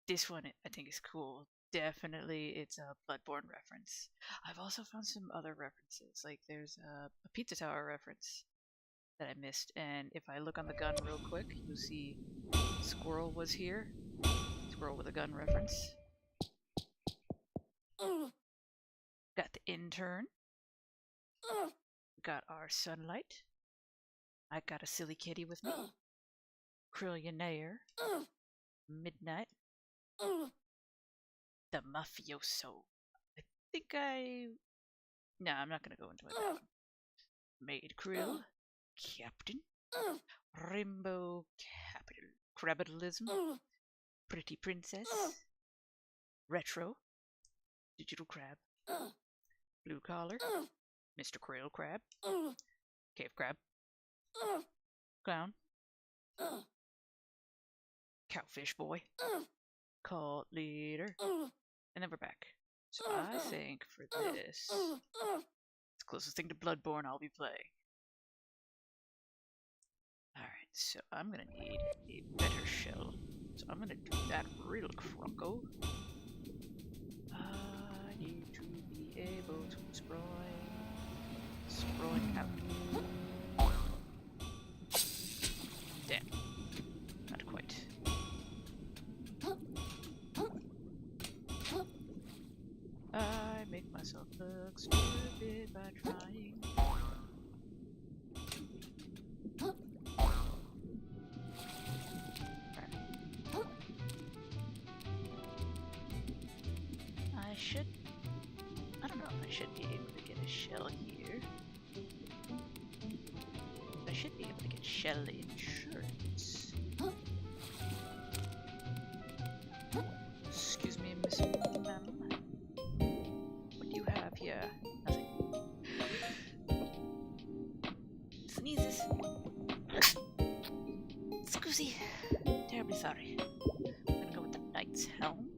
[SPEAKER 1] This one I think is cool. Definitely, it's a Bloodborne reference. I've also found some other references, like there's a Pizza Tower reference that I missed, and if I look on the gun real quick, you'll see Squirrel was here. Squirrel with a gun reference. Got the intern. Got our sunlight. I got a silly kitty with me. Krillionaire. Midnight. The mafioso. No, I'm not gonna go into it. That one. Maid Krill. Captain. Rainbow Capitalism. Pretty Princess. Retro. Digital Crab. Blue Collar. Mr. Krill Crab. Cave Crab. Clown. Cowfish Boy. Cult Leader. And then we're back. So I think for this, it's the closest thing to Bloodborne I'll be playing. Alright, so I'm gonna need a better shell. So I'm gonna do that real crunko. I need to be able to sprawl out. Damn. Not quite. I make myself look stupid by trying. I don't know if I should be able to get a shell here. I should be able to get shell insurance. Excuse me, Miss Ma'am. What do you have here? Nothing. Sneezes. Excusey. Terribly sorry. I'm gonna go with the Knight's Helm.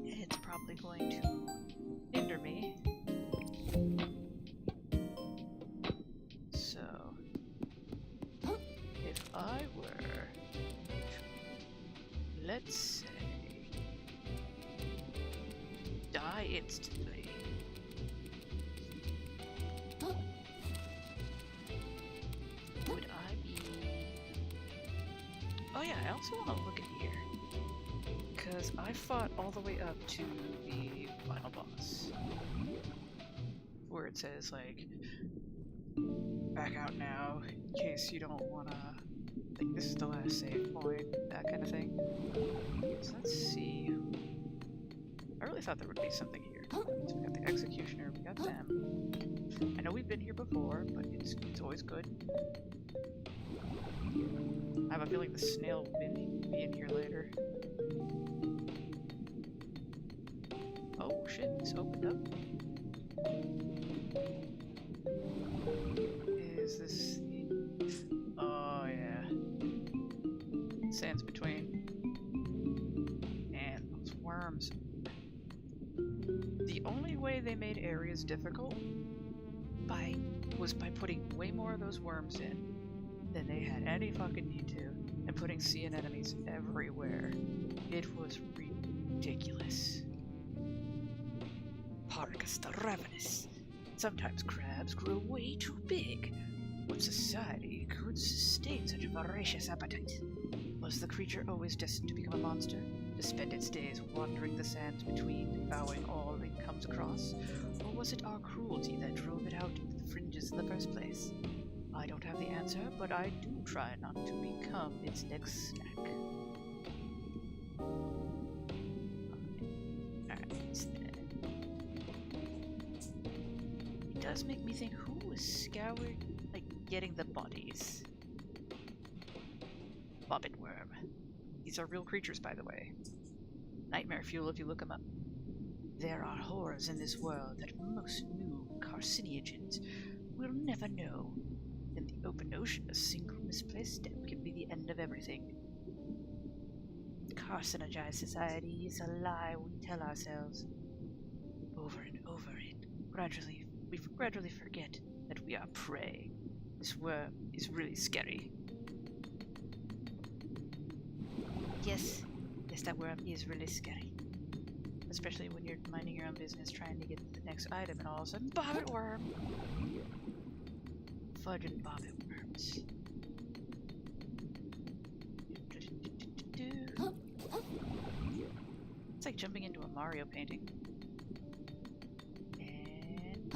[SPEAKER 1] It's probably going to hinder me. So, if I were to, let's say, die instantly. Would I be... Oh yeah, I also want to look at here. Because I fought all the way up to the final boss. Where it says, like, back out now, in case you don't wanna, like, this is the last save point, that kind of thing. So let's see. I really thought there would be something here. So we got the Executioner, we got them. I know we've been here before, but it's always good. I have a feeling the snail will be in here later. Oh shit, this opened up. Is this the... Oh yeah. Sands between. And those worms. The only way they made areas difficult was by putting way more of those worms in than they had any fucking need to, and putting sea anemones everywhere. It was ridiculous. Parcus the Ravenous. Sometimes crabs grow way too big. What society could sustain such a voracious appetite? Was the creature always destined to become a monster, to spend its days wandering the sands between, devouring all it comes across? Or was it our cruelty that drove it out into the fringes in the first place? I don't have the answer, but I do try not to become its next snack. It does make me think, who was scouring, like, getting the bodies? Bobbin worm. These are real creatures, by the way. Nightmare fuel if you look them up. There are horrors in this world that most new carcinogens will never know. In the open ocean, a single misplaced step can be the end of everything. Carcinogized society is a lie we tell ourselves. Over and over it. We gradually forget that we are prey. This worm is really scary. Yes, that worm is really scary. Especially when you're minding your own business trying to get the next item and all of a sudden, bobbit worm! Fudge and bobbit worms. It's like jumping into a Mario painting. And...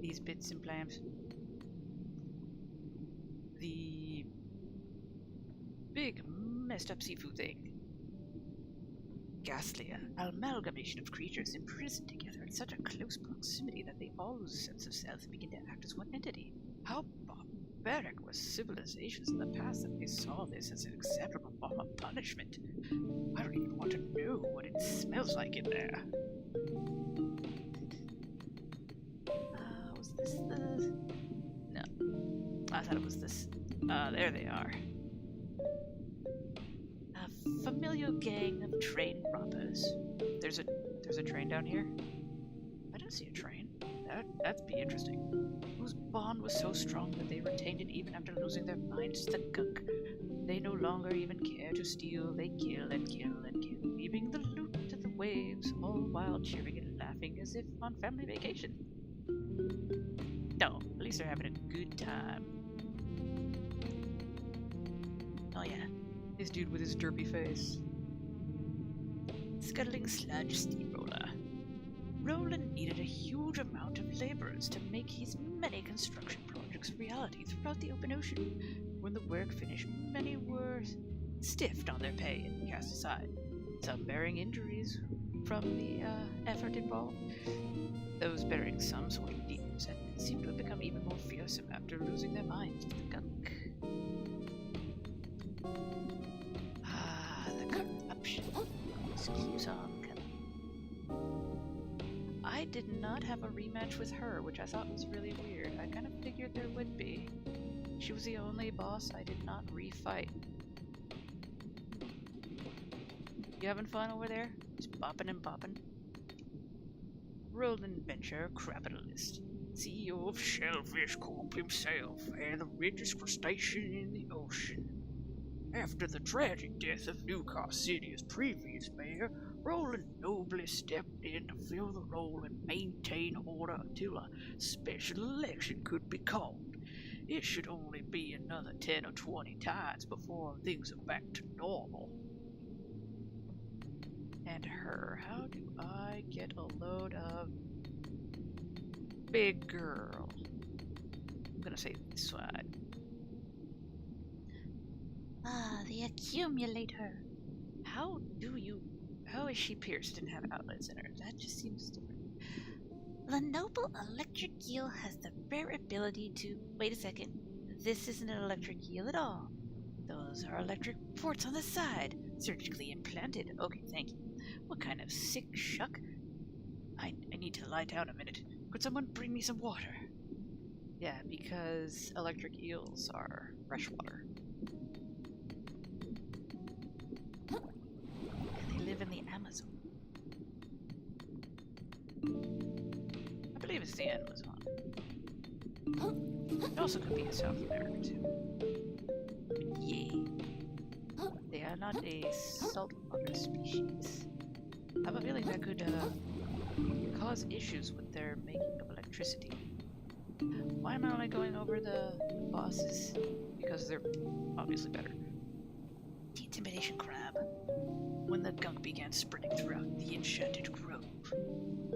[SPEAKER 1] these bits and blams. The big messed up seafood thing. Ghastly, an amalgamation of creatures imprisoned together in such a close proximity that they all lose a sense of self and begin to act as one entity. How barbaric were civilizations in the past that they saw this as an acceptable form of punishment? I don't even want to know what it smells like in there. Was this the... No. I thought it was this. There they are. A familiar gang of train robbers. There's a train down here? I didn't see a train. That'd be interesting. Whose bond was so strong that they retained it even after losing their minds to the gunk. They no longer even care to steal, they kill and kill and kill, leaving the loot to the waves, all while cheering and laughing as if on family vacation. No, at least they're having a good time. Oh yeah, this dude with his derpy face. Scuttling sludge steamroller. Roland needed a huge amount of laborers to make his many construction projects a reality throughout the open ocean. When the work finished, many were stiffed on their pay and cast aside, some bearing injuries from the effort involved, those bearing some sort of demons and seemed to have become even more fearsome after losing their minds to the gunk. The corruption keeps on coming. I did not have a rematch with her, which I thought was really weird. I kind of figured there would be. She was the only boss I did not refight. You having fun over there? Just bopping and bopping? Roland Venture, capitalist, CEO of Shellfish Corp himself, and the richest crustacean in the ocean. After the tragic death of Newcastle City's previous mayor, Roland nobly stepped in to fill the role and maintain order until a special election could be called. It should only be another 10 or 20 times before things are back to normal. And her, how do I get a load of big girl? I'm gonna say this side. The accumulator. How is she pierced and have outlets in her? That just seems different. The noble electric eel has the rare ability to... Wait a second. This isn't an electric eel at all. Those are electric ports on the side. Surgically implanted. Okay, thank you. What kind of sick shuck? I need to lie down a minute. Could someone bring me some water? Yeah, because electric eels are freshwater. And they live in the Amazon. I believe it's the Amazon. It also could be in South America too. But yeah. They are not a saltwater species. I have a feeling that could cause issues with their making of electricity. Why am I only going over the bosses? Because they're obviously better. The intimidation crab. When the gunk began spreading throughout the enchanted grove,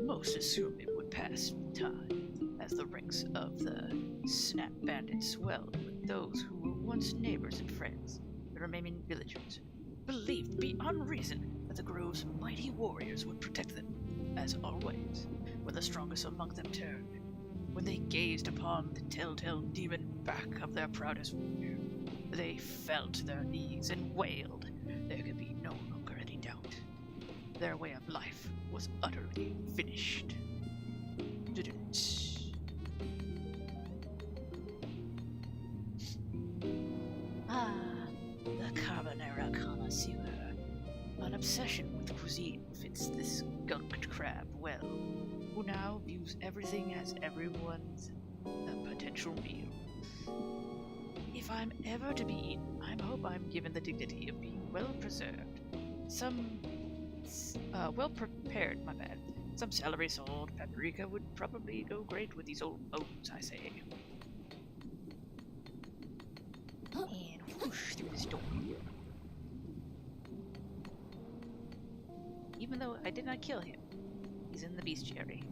[SPEAKER 1] most assumed it would pass with time, as the ranks of the snap bandits swelled with those who were once neighbors and friends. The remaining villagers believed beyond reason that the grove's mighty warriors would protect them, as always, when the strongest among them turned. when they gazed upon the telltale demon back of their proudest warrior. They fell to their knees and wailed. There could be no longer any doubt. Their way of life was utterly finished. Ah, the carbonara connoisseur. An obsession with cuisine fits this gunked crab well, who now views everything as everyone's potential meal. If I'm ever to be eaten, I hope I'm given the dignity of being well preserved. Well prepared, my bad. Some celery, salt, paprika would probably go great with these old bones, I say. And whoosh through this door. Even though I did not kill him, he's in the bestiary.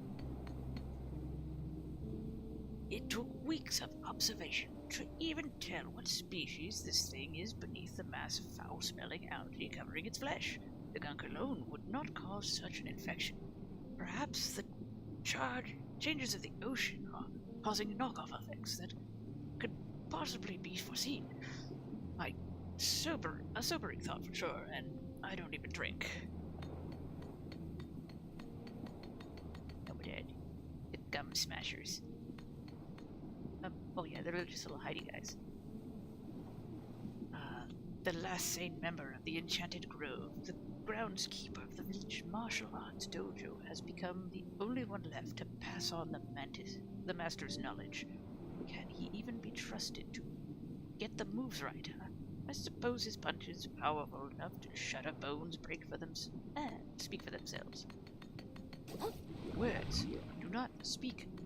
[SPEAKER 1] It took weeks of observation to even tell what species this thing is beneath the mass of foul-smelling algae covering its flesh. The gunk alone would not cause such an infection. Perhaps the changes of the ocean are causing knockoff effects that could possibly be foreseen. A sobering thought for sure, and I don't even drink. No, we're dead. The gum smashers. Oh yeah, they're just little hidey guys. The last sane member of the Enchanted Grove, the groundskeeper of the village martial arts dojo, has become the only one left to pass on the master's knowledge. Can he even be trusted to get the moves right, huh? I suppose his punches are powerful enough to shatter bones, speak for themselves. Words do not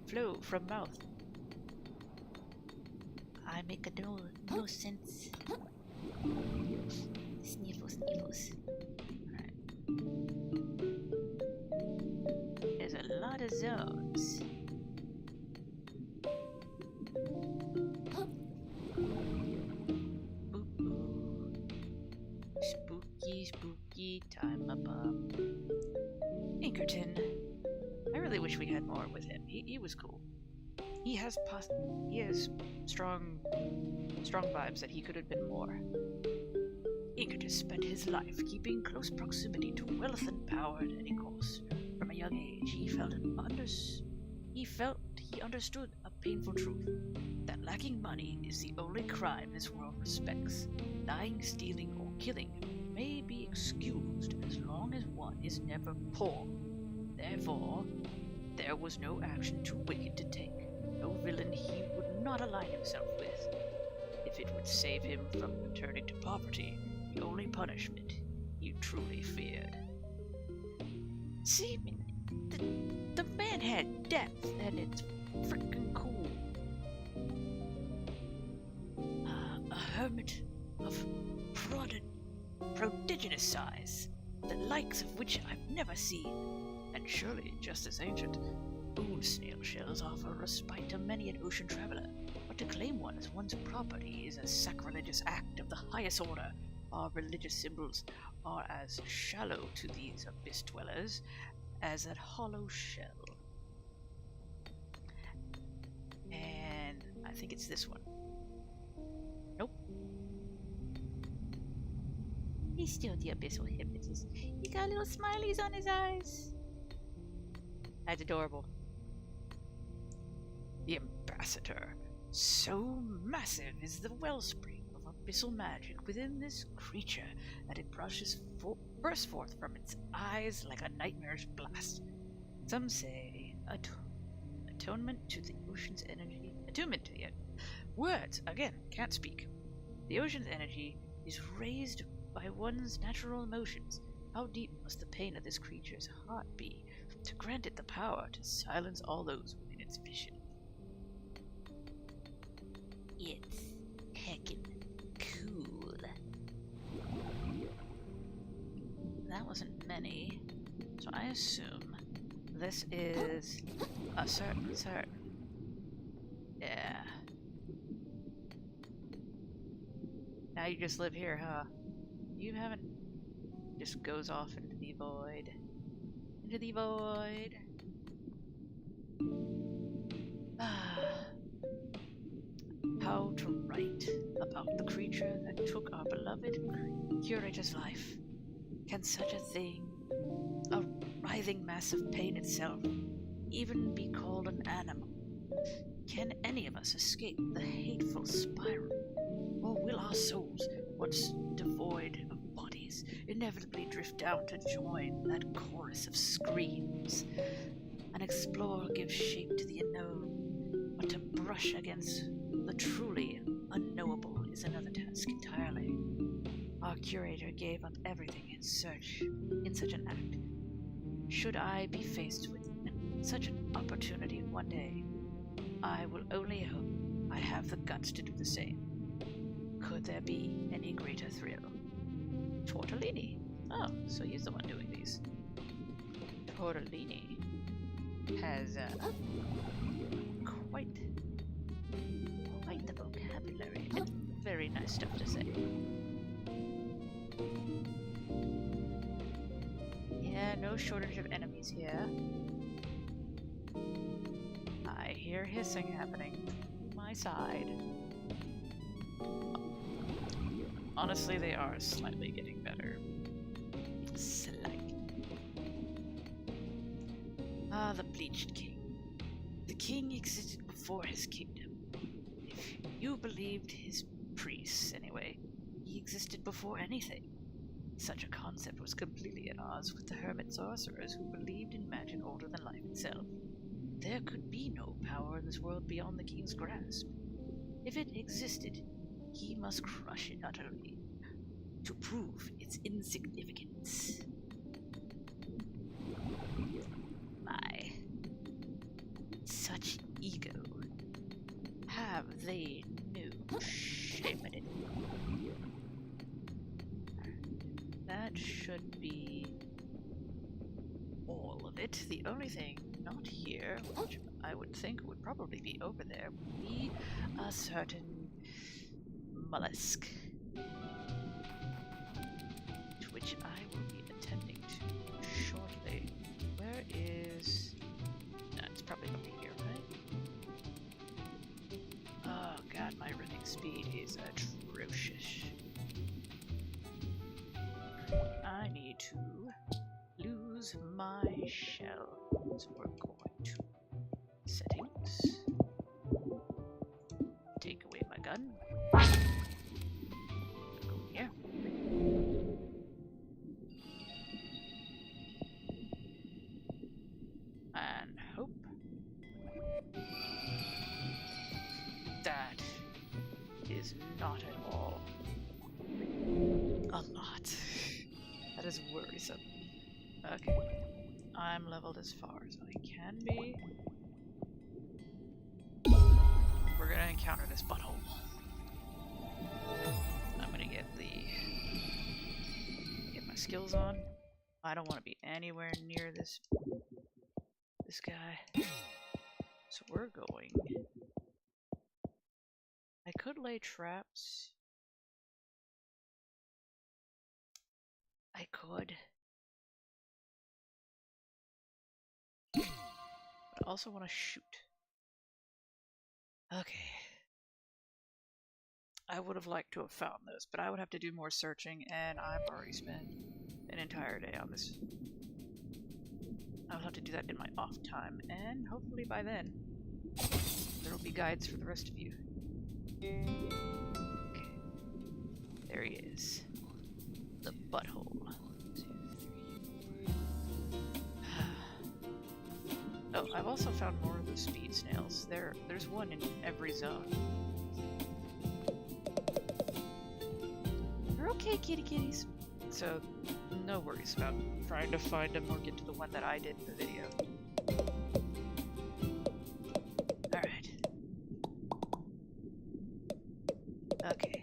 [SPEAKER 1] flow from mouth. I make no sense. Sniffles. Alright. There's a lot of zones. Spooky time above. Pinkerton. I really wish we had more with him. He was cool. He has strong vibes that he could have been more. Pinkerton spent his life keeping close proximity to wealth and power at any cost. From a young age, he understood a painful truth, that lacking money is the only crime this world respects. Lying, stealing, or killing may be excused as long as one is never poor. Therefore, there was no action too wicked to take, no villain he would not align himself with. If it would save him from returning to poverty, the only punishment he truly feared. See, the man had depth, and it's freaking cool. A hermit of prodigious size, the likes of which I've never seen, and surely just as ancient. Moon Snail Shells offer respite to many an ocean traveler, but to claim one as one's property is a sacrilegious act of the highest order. Our religious symbols are as shallow to these abyss dwellers as that hollow shell. And I think it's this one. Nope. He's still the abyssal hypnotist. He got little smileys on his eyes. That's adorable. The ambassador. So massive is the wellspring of abyssal magic within this creature that it bursts forth from its eyes like a nightmare's blast. Some say attunement to the ocean's energy. Attunement to it. Words, again, can't speak. The ocean's energy is raised by one's natural emotions. How deep must the pain of this creature's heart be to grant it the power to silence all those within its vision? It's heckin' cool. That wasn't many, so I assume this is a certain. Yeah. Now you just live here, huh? You haven't. Just goes off into the void. Into the void. Ah. right about the creature that took our beloved curator's life? Can such a thing, a writhing mass of pain itself, even be called an animal? Can any of us escape the hateful spiral? Or will our souls, once devoid of bodies, inevitably drift down to join that chorus of screams? An explorer gives shape to the unknown, but to brush against the truly unknowable is another task entirely. Our curator gave up everything in such an act. Should I be faced with such an opportunity one day, I will only hope I have the guts to do the same. Could there be any greater thrill? Tortellini. Oh, so he's the one doing these. Tortellini has quite the vocabulary and very nice stuff to say. Yeah, no shortage of enemies here. I hear hissing happening to my side. Honestly, they are slightly getting better. Slightly. Ah, the Bleached King. The king existed before his kingdom. If you believed his priests, anyway, he existed before anything. Such a concept was completely at odds with the hermit sorcerers who believed in magic older than life itself. There could be no power in this world beyond the king's grasp. If it existed, he must crush it utterly to prove its insignificance. My, such ego. Have they no shame in it? That should be all of it. The only thing not here, which I would think would probably be over there, would be a certain mollusk, to which I will be attending to shortly. Where is... No, it's probably over here, right? Oh god, my running speed is atrocious. I need to lose my shell. So we're going to settings. Take away my gun. Go here. And hope that is not at all a lot. That is worrisome. Okay. I'm leveled as far as I can be. We're gonna encounter this butthole. I'm gonna get my skills on. I don't want to be anywhere near this guy. So we're going. I could lay traps. I could. But I also want to shoot. Okay. I would have liked to have found those, but I would have to do more searching, and I've already spent an entire day on this. I'll have to do that in my off time, and hopefully by then, there will be guides for the rest of you. Okay. There he is. The butthole. Oh, I've also found more of the speed snails. There's one in every zone. They're okay, kitty kitties. So, no worries about trying to find them or get to the one that I did in the video. Alright. Okay.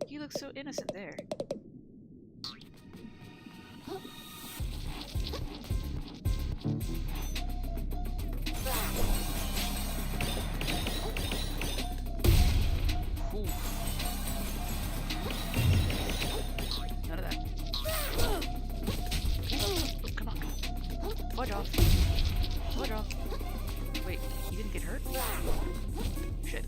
[SPEAKER 1] You look so innocent there. None of that. Oh, come on. Fudge off. Fudge off. Wait, he didn't get hurt? Shit.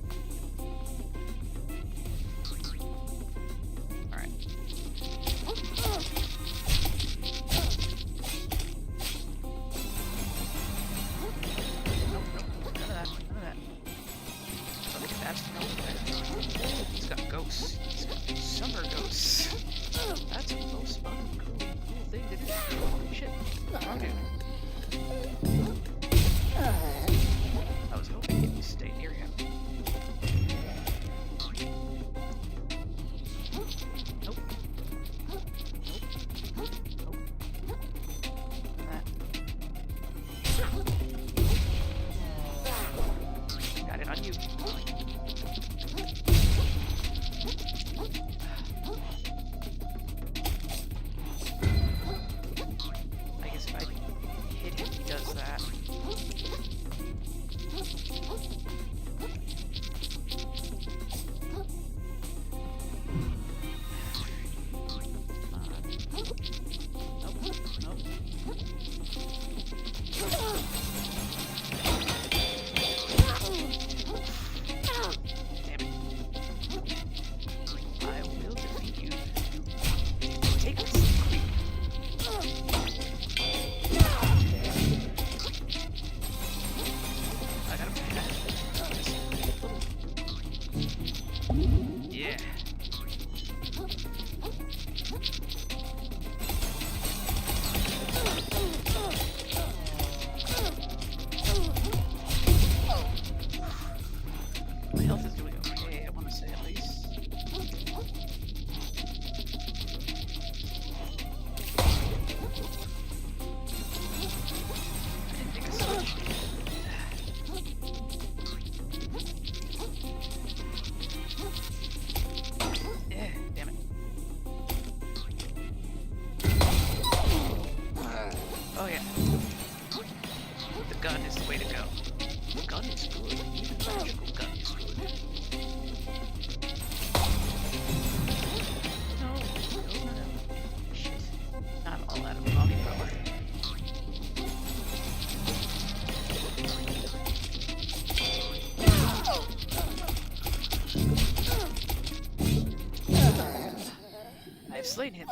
[SPEAKER 1] I've slain him.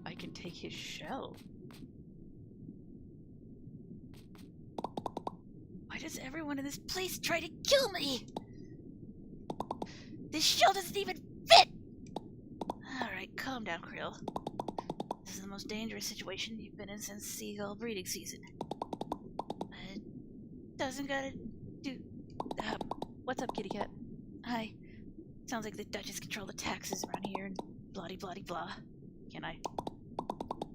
[SPEAKER 1] I can take his shell. Why does everyone in this place try to kill me? This shell doesn't even fit! Alright, calm down, Krill. This is the most dangerous situation you've been in since seagull breeding season. It doesn't gotta do... what's up, kitty cat? Hi. Sounds like the Duchess control the taxes around here and blah-de-blah-de-blah. Can I?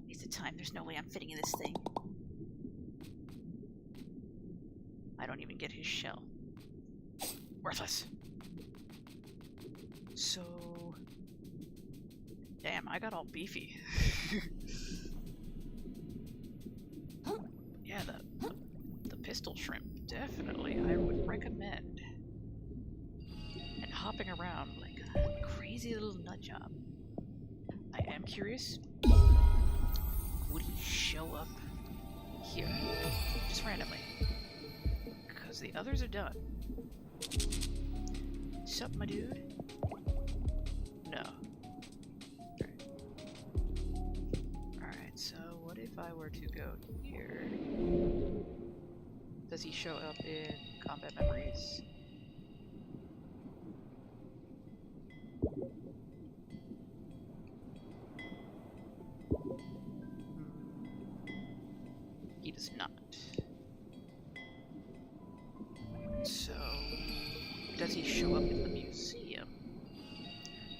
[SPEAKER 1] Waste of time, there's no way I'm fitting in this thing. I don't even get his shell. Worthless. So... Damn, I got all beefy. Yeah, the pistol shrimp, definitely, I would recommend. And hopping around like a crazy little nut job. I am curious, would he show up here? Just randomly. Because the others are done. Sup, my dude? No. Alright, so what if I were to go here? Does he show up in combat memories? He does not. So, does he show up in the museum?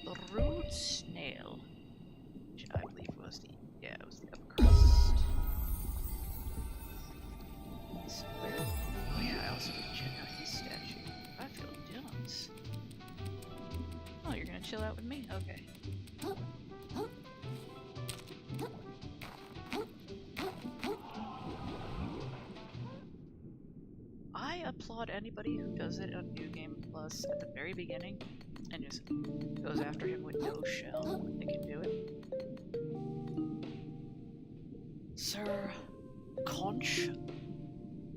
[SPEAKER 1] The Moon Snail, which I believe was the, yeah, it was the upper crust. So where, oh yeah, I also didn't check out his statue. I feel jealous. Oh, you're gonna chill out with me? Okay. I applaud anybody who does it on New Game Plus at the very beginning and just goes after him with no shell. They can do it. Sir Conch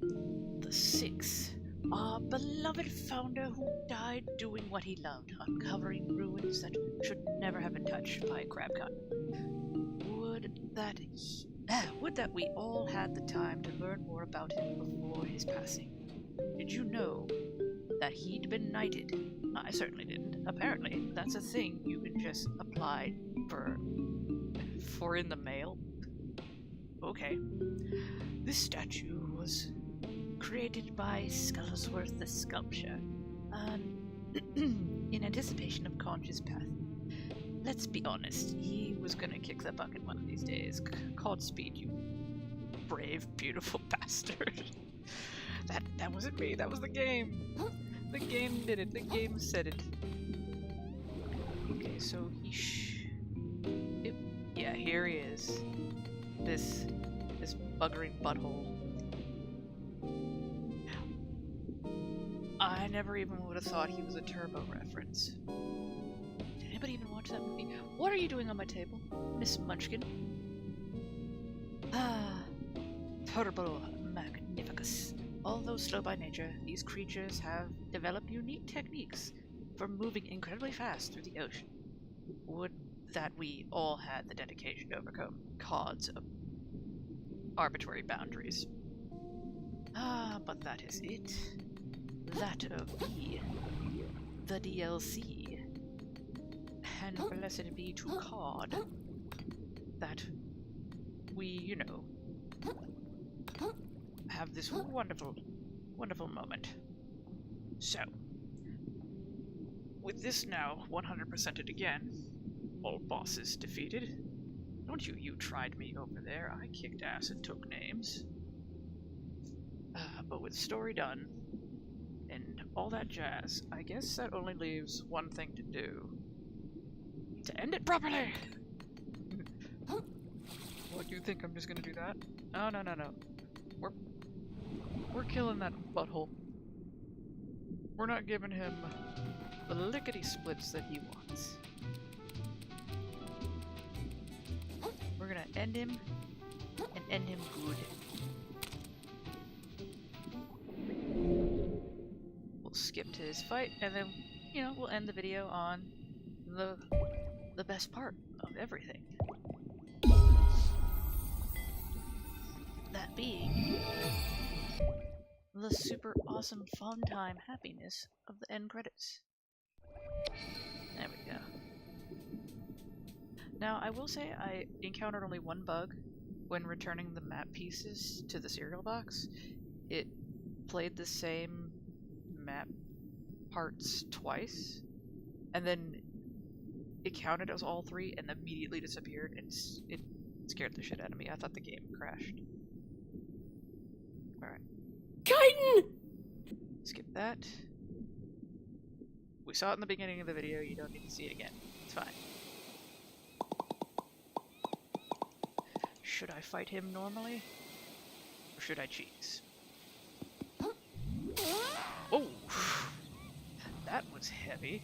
[SPEAKER 1] the Sixth, our beloved founder who died doing what he loved, uncovering ruins that should never have been touched by Crabcon. Would that we all had the time to learn more about him before his passing. Did you know that he'd been knighted? I certainly didn't. Apparently, that's a thing you can just apply for in the mail. Okay. This statue was created by Scuttlesworth the Sculptor, in anticipation of Conch's path. Let's be honest, he was gonna kick the bucket one of these days. Godspeed, you brave, beautiful bastard. That wasn't me, that was the game. The game did it, the game said it. Okay, so yeah, here he is. This buggering butthole. I never even would have thought he was a Turbo reference. Did anybody even watch that movie? What are you doing on my table, Miss Munchkin? Ah, Turbo Magnificus. Although slow by nature, these creatures have developed unique techniques for moving incredibly fast through the ocean. Would that we all had the dedication to overcome Cod's arbitrary boundaries. Ah, but that is it. That of me, the DLC. And blessed be to Cod that we, you know, have this wonderful, wonderful moment. So, with this now 100%ed again, all bosses defeated. Don't you tried me over there. I kicked ass and took names. But with story done, and all that jazz, I guess that only leaves one thing to do. To end it properly! What, do you think I'm just gonna do that? Oh, no. We're killing that butthole. We're not giving him the lickety-splits that he wants. We're gonna end him, and end him good. We'll skip to his fight, and then, you know, we'll end the video on the best part of everything. That being the super awesome fun time happiness of the end credits. There we go. Now, I will say I encountered only one bug when returning the map pieces to the cereal box. It played the same map parts twice, and then it counted as all three and immediately disappeared, and it scared the shit out of me. I thought the game crashed. Alright.
[SPEAKER 3] Kaiten!
[SPEAKER 1] Skip that. We saw it in the beginning of the video, you don't need to see it again. It's fine. Should I fight him normally? Or should I cheese? Oh! That was heavy.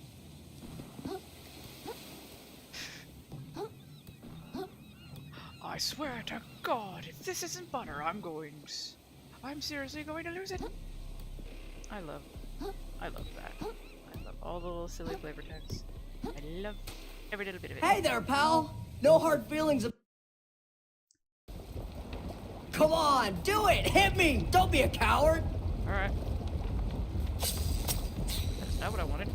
[SPEAKER 1] I swear to God, if this isn't butter, I'm seriously going to lose it. I love that. I love all the little silly flavor text. I love every little bit of it.
[SPEAKER 4] Hey there, pal! No hard feelings. Come on, do it! Hit me! Don't be a coward!
[SPEAKER 1] Alright. That's not what I wanted.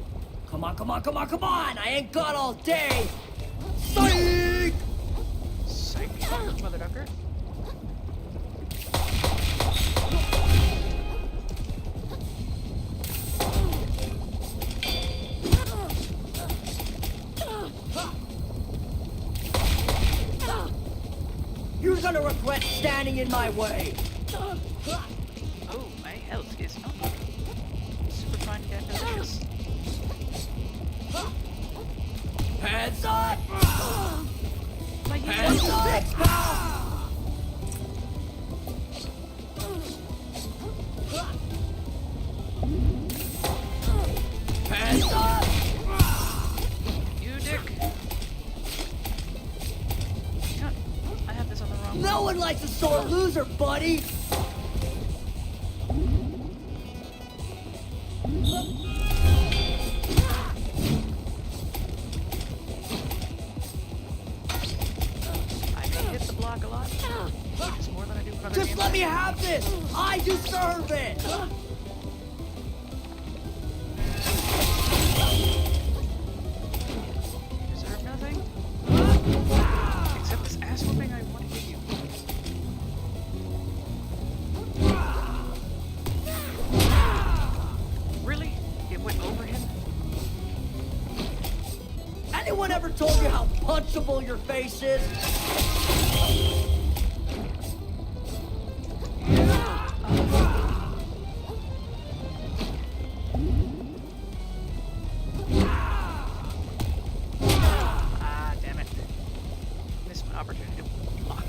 [SPEAKER 4] Come on, come on, come on, come on! I ain't got all day! Psych!
[SPEAKER 1] Psych, mother ducker.
[SPEAKER 4] You're gonna regret standing in my way!
[SPEAKER 1] Oh, my health is not super fun and delicious.
[SPEAKER 4] Heads up!
[SPEAKER 1] My
[SPEAKER 4] Heads up! Heads up!
[SPEAKER 1] You dick. God, I have this on the wrong
[SPEAKER 4] No one likes a sore loser, buddy!
[SPEAKER 1] block a lot. It's more than I do with other
[SPEAKER 4] Just
[SPEAKER 1] games.
[SPEAKER 4] let me have this! I deserve it!
[SPEAKER 1] Deserve nothing? Except this ass whooping I want to give you. Really? It went over him?
[SPEAKER 4] Anyone ever told you how punchable your face is?
[SPEAKER 1] Ah, damn it. Missed my opportunity to block.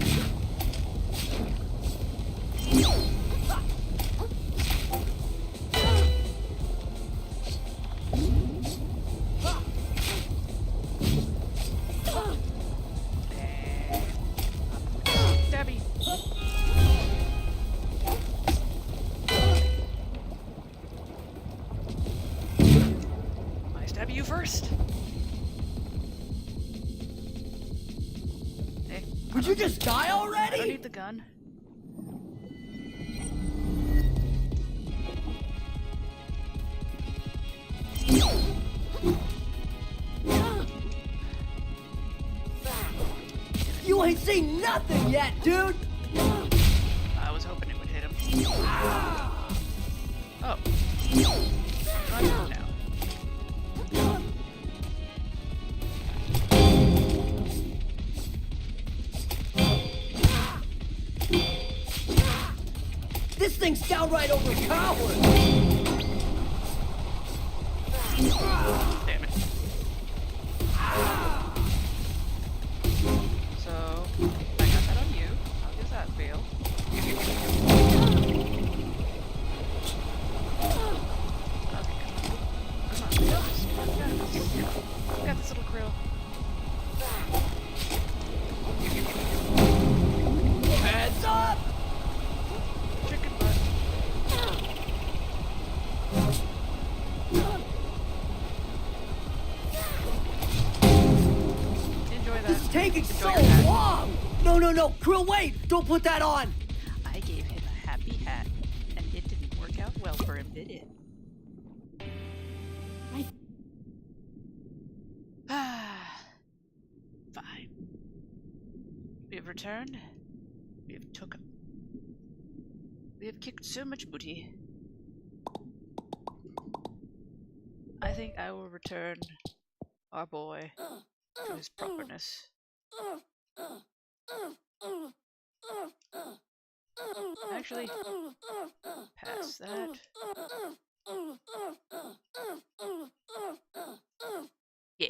[SPEAKER 1] Debbie. I stab you first. Hey,
[SPEAKER 4] Would you just die
[SPEAKER 1] I don't
[SPEAKER 4] already?
[SPEAKER 1] need the gun.
[SPEAKER 4] You ain't seen nothing yet, dude!
[SPEAKER 1] I was hoping it would hit him. Oh. Run now.
[SPEAKER 4] This thing's downright overpowered!
[SPEAKER 1] Damn it. So, I got that on you. How does that feel? Okay, come on. Come on. We got this. We got this little krill.
[SPEAKER 4] Heads up!
[SPEAKER 1] Chicken butt.
[SPEAKER 4] taking so
[SPEAKER 1] Enjoy your hat.
[SPEAKER 4] long? No, no, no. Krill, wait! Don't put that on!
[SPEAKER 1] I gave him a happy hat, and it didn't work out well for him, did it? Fine. We have returned. We have took. We have kicked so much booty. I think I will return our boy to his properness. Actually, pass that. Yeah.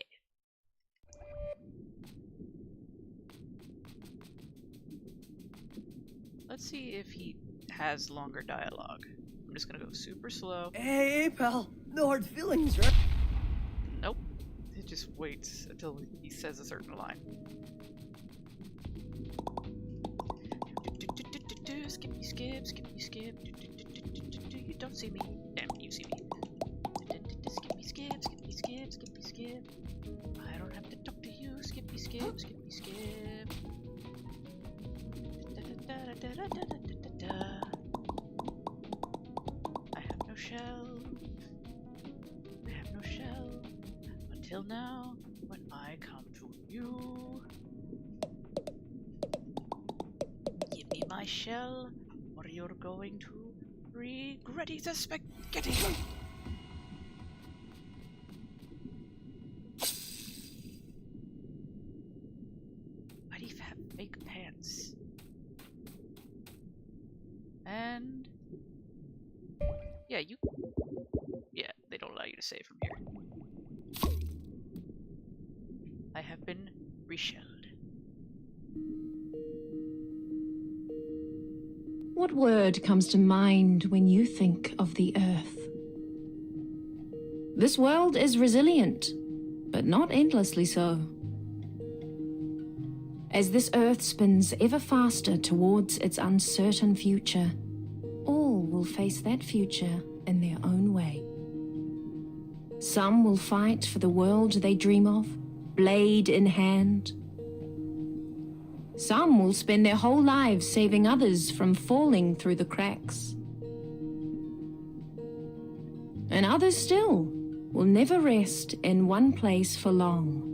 [SPEAKER 1] Let's see if he has longer dialogue. I'm just gonna go super slow.
[SPEAKER 4] Hey, pal. No hard feelings, right?
[SPEAKER 1] Nope. It just waits until he says a certain line. Skippy skip, skippy skip. You don't see me. Damn, you see me. Skippy skip, skippy skip, skippy skip. I don't have to talk to you. Skippy skip, skippy skip. I have no shell. I have no shell. Until now, when I come to you. Give me my shell, or you're going to regret the spaghetti. Why do you have fake pants? And yeah, they don't allow you to save from here. I have been reshelled.
[SPEAKER 11] What word comes to mind when you think of the Earth? This world is resilient, but not endlessly so. As this Earth spins ever faster towards its uncertain future, all will face that future in their own way. Some will fight for the world they dream of, blade in hand. Some will spend their whole lives saving others from falling through the cracks. And others still will never rest in one place for long.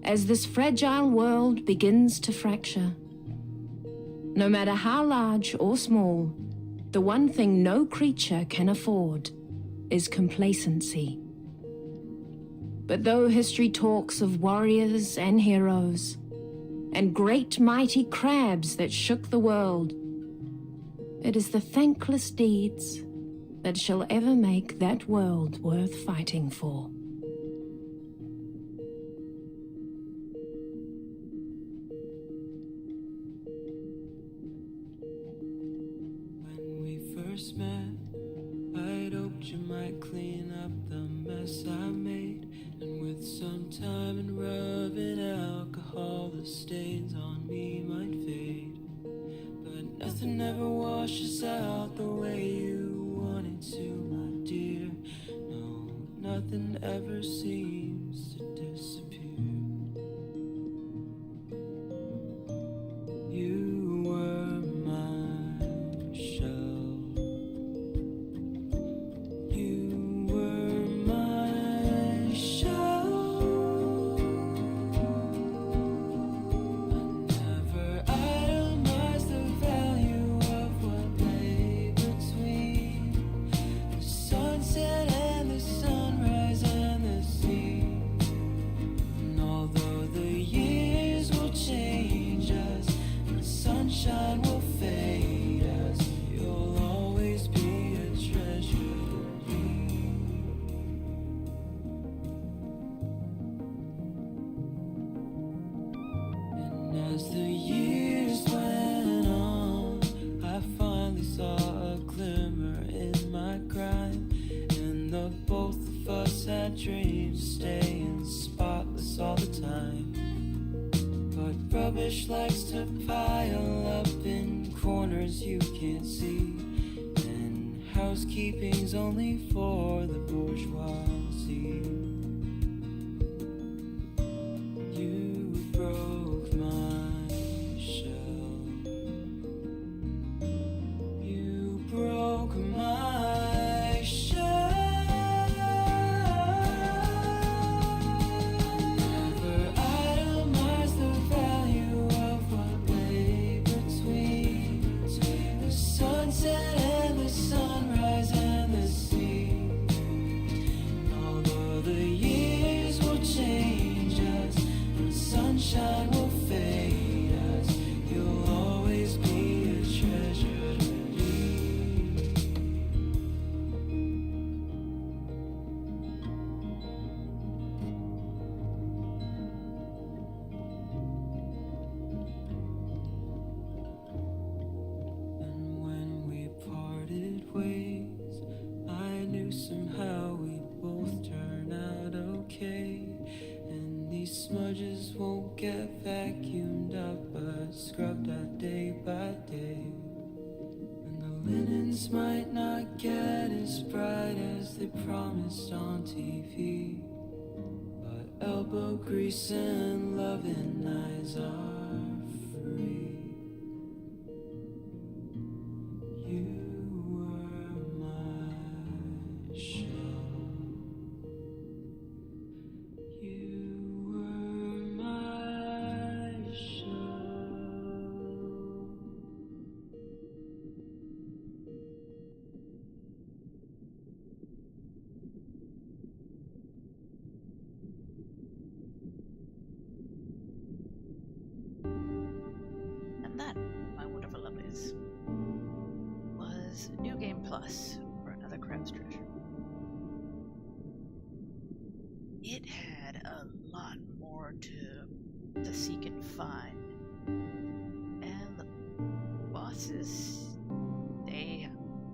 [SPEAKER 11] As this fragile world begins to fracture, no matter how large or small, the one thing no creature can afford is complacency. But though history talks of warriors and heroes, and great mighty crabs that shook the world, it is the thankless deeds that shall ever make that world worth fighting for.
[SPEAKER 5] When we first met, I'd hoped you might clean up the mess I made, and with some time and rubbing alcohol, the stains on me might fade. But nothing ever washes out the way you want it to, my dear. No, nothing ever seems to disappear. You were my shell. You were my shell. I never itemized the value of what lay between the sunset and the sunrise and the sea. And although the years will change us and the sunshine will fade us, you'll always be a treasure to me. And as the years went on, I finally saw a glimmer in my crime, and the both of us had dreams staying spotless all the time. But rubbish likes to pile up in corners you can't see, and housekeeping's only for the bourgeoisie. You smudges won't get vacuumed up but scrubbed out day by day. And the linens might not get as bright as they promised on TV, but elbow grease and loving eyes are free. You were my show. You were my show.
[SPEAKER 1] And that, my wonderful lovelies, was New Game Plus for another Crab's Treasure. It had a lot more to seek and find. And the bosses, they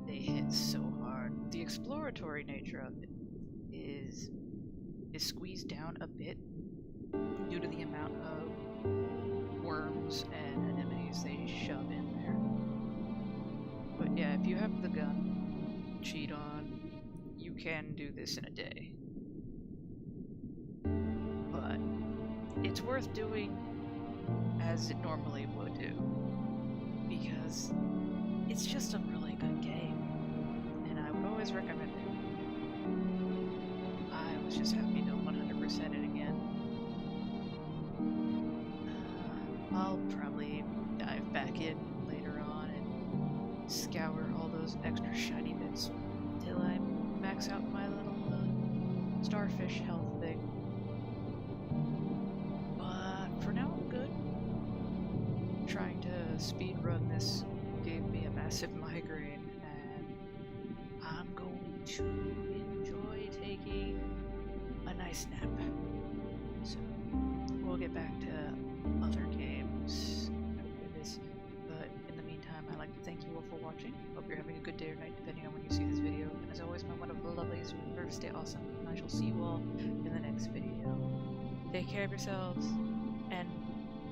[SPEAKER 1] hit so hard. The exploratory nature of it is squeezed down a bit due to the amount of worms and anemones they shove in there. But yeah, if you have the gun, cheat on, you can do this in a day. But it's worth doing as it normally would do, because it's just a really good game, and I would always recommend it. I was just happy to 100% it again. I'll probably dive back in later on and scour all those extra shiny bits till I max out my little starfish health thing. But for now, I'm good. Trying to speed run this gave me a massive migraine, and I'm going to enjoy taking a nice nap. So we'll get back to other games after this, but in the meantime, I'd like to thank you all for watching. Hope you're having a good day or night depending on when you see this video, and as always, my wonderful lovelies, remember to stay awesome, and I shall see you all in the next video. Take care of yourselves, and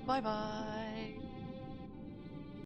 [SPEAKER 1] bye bye.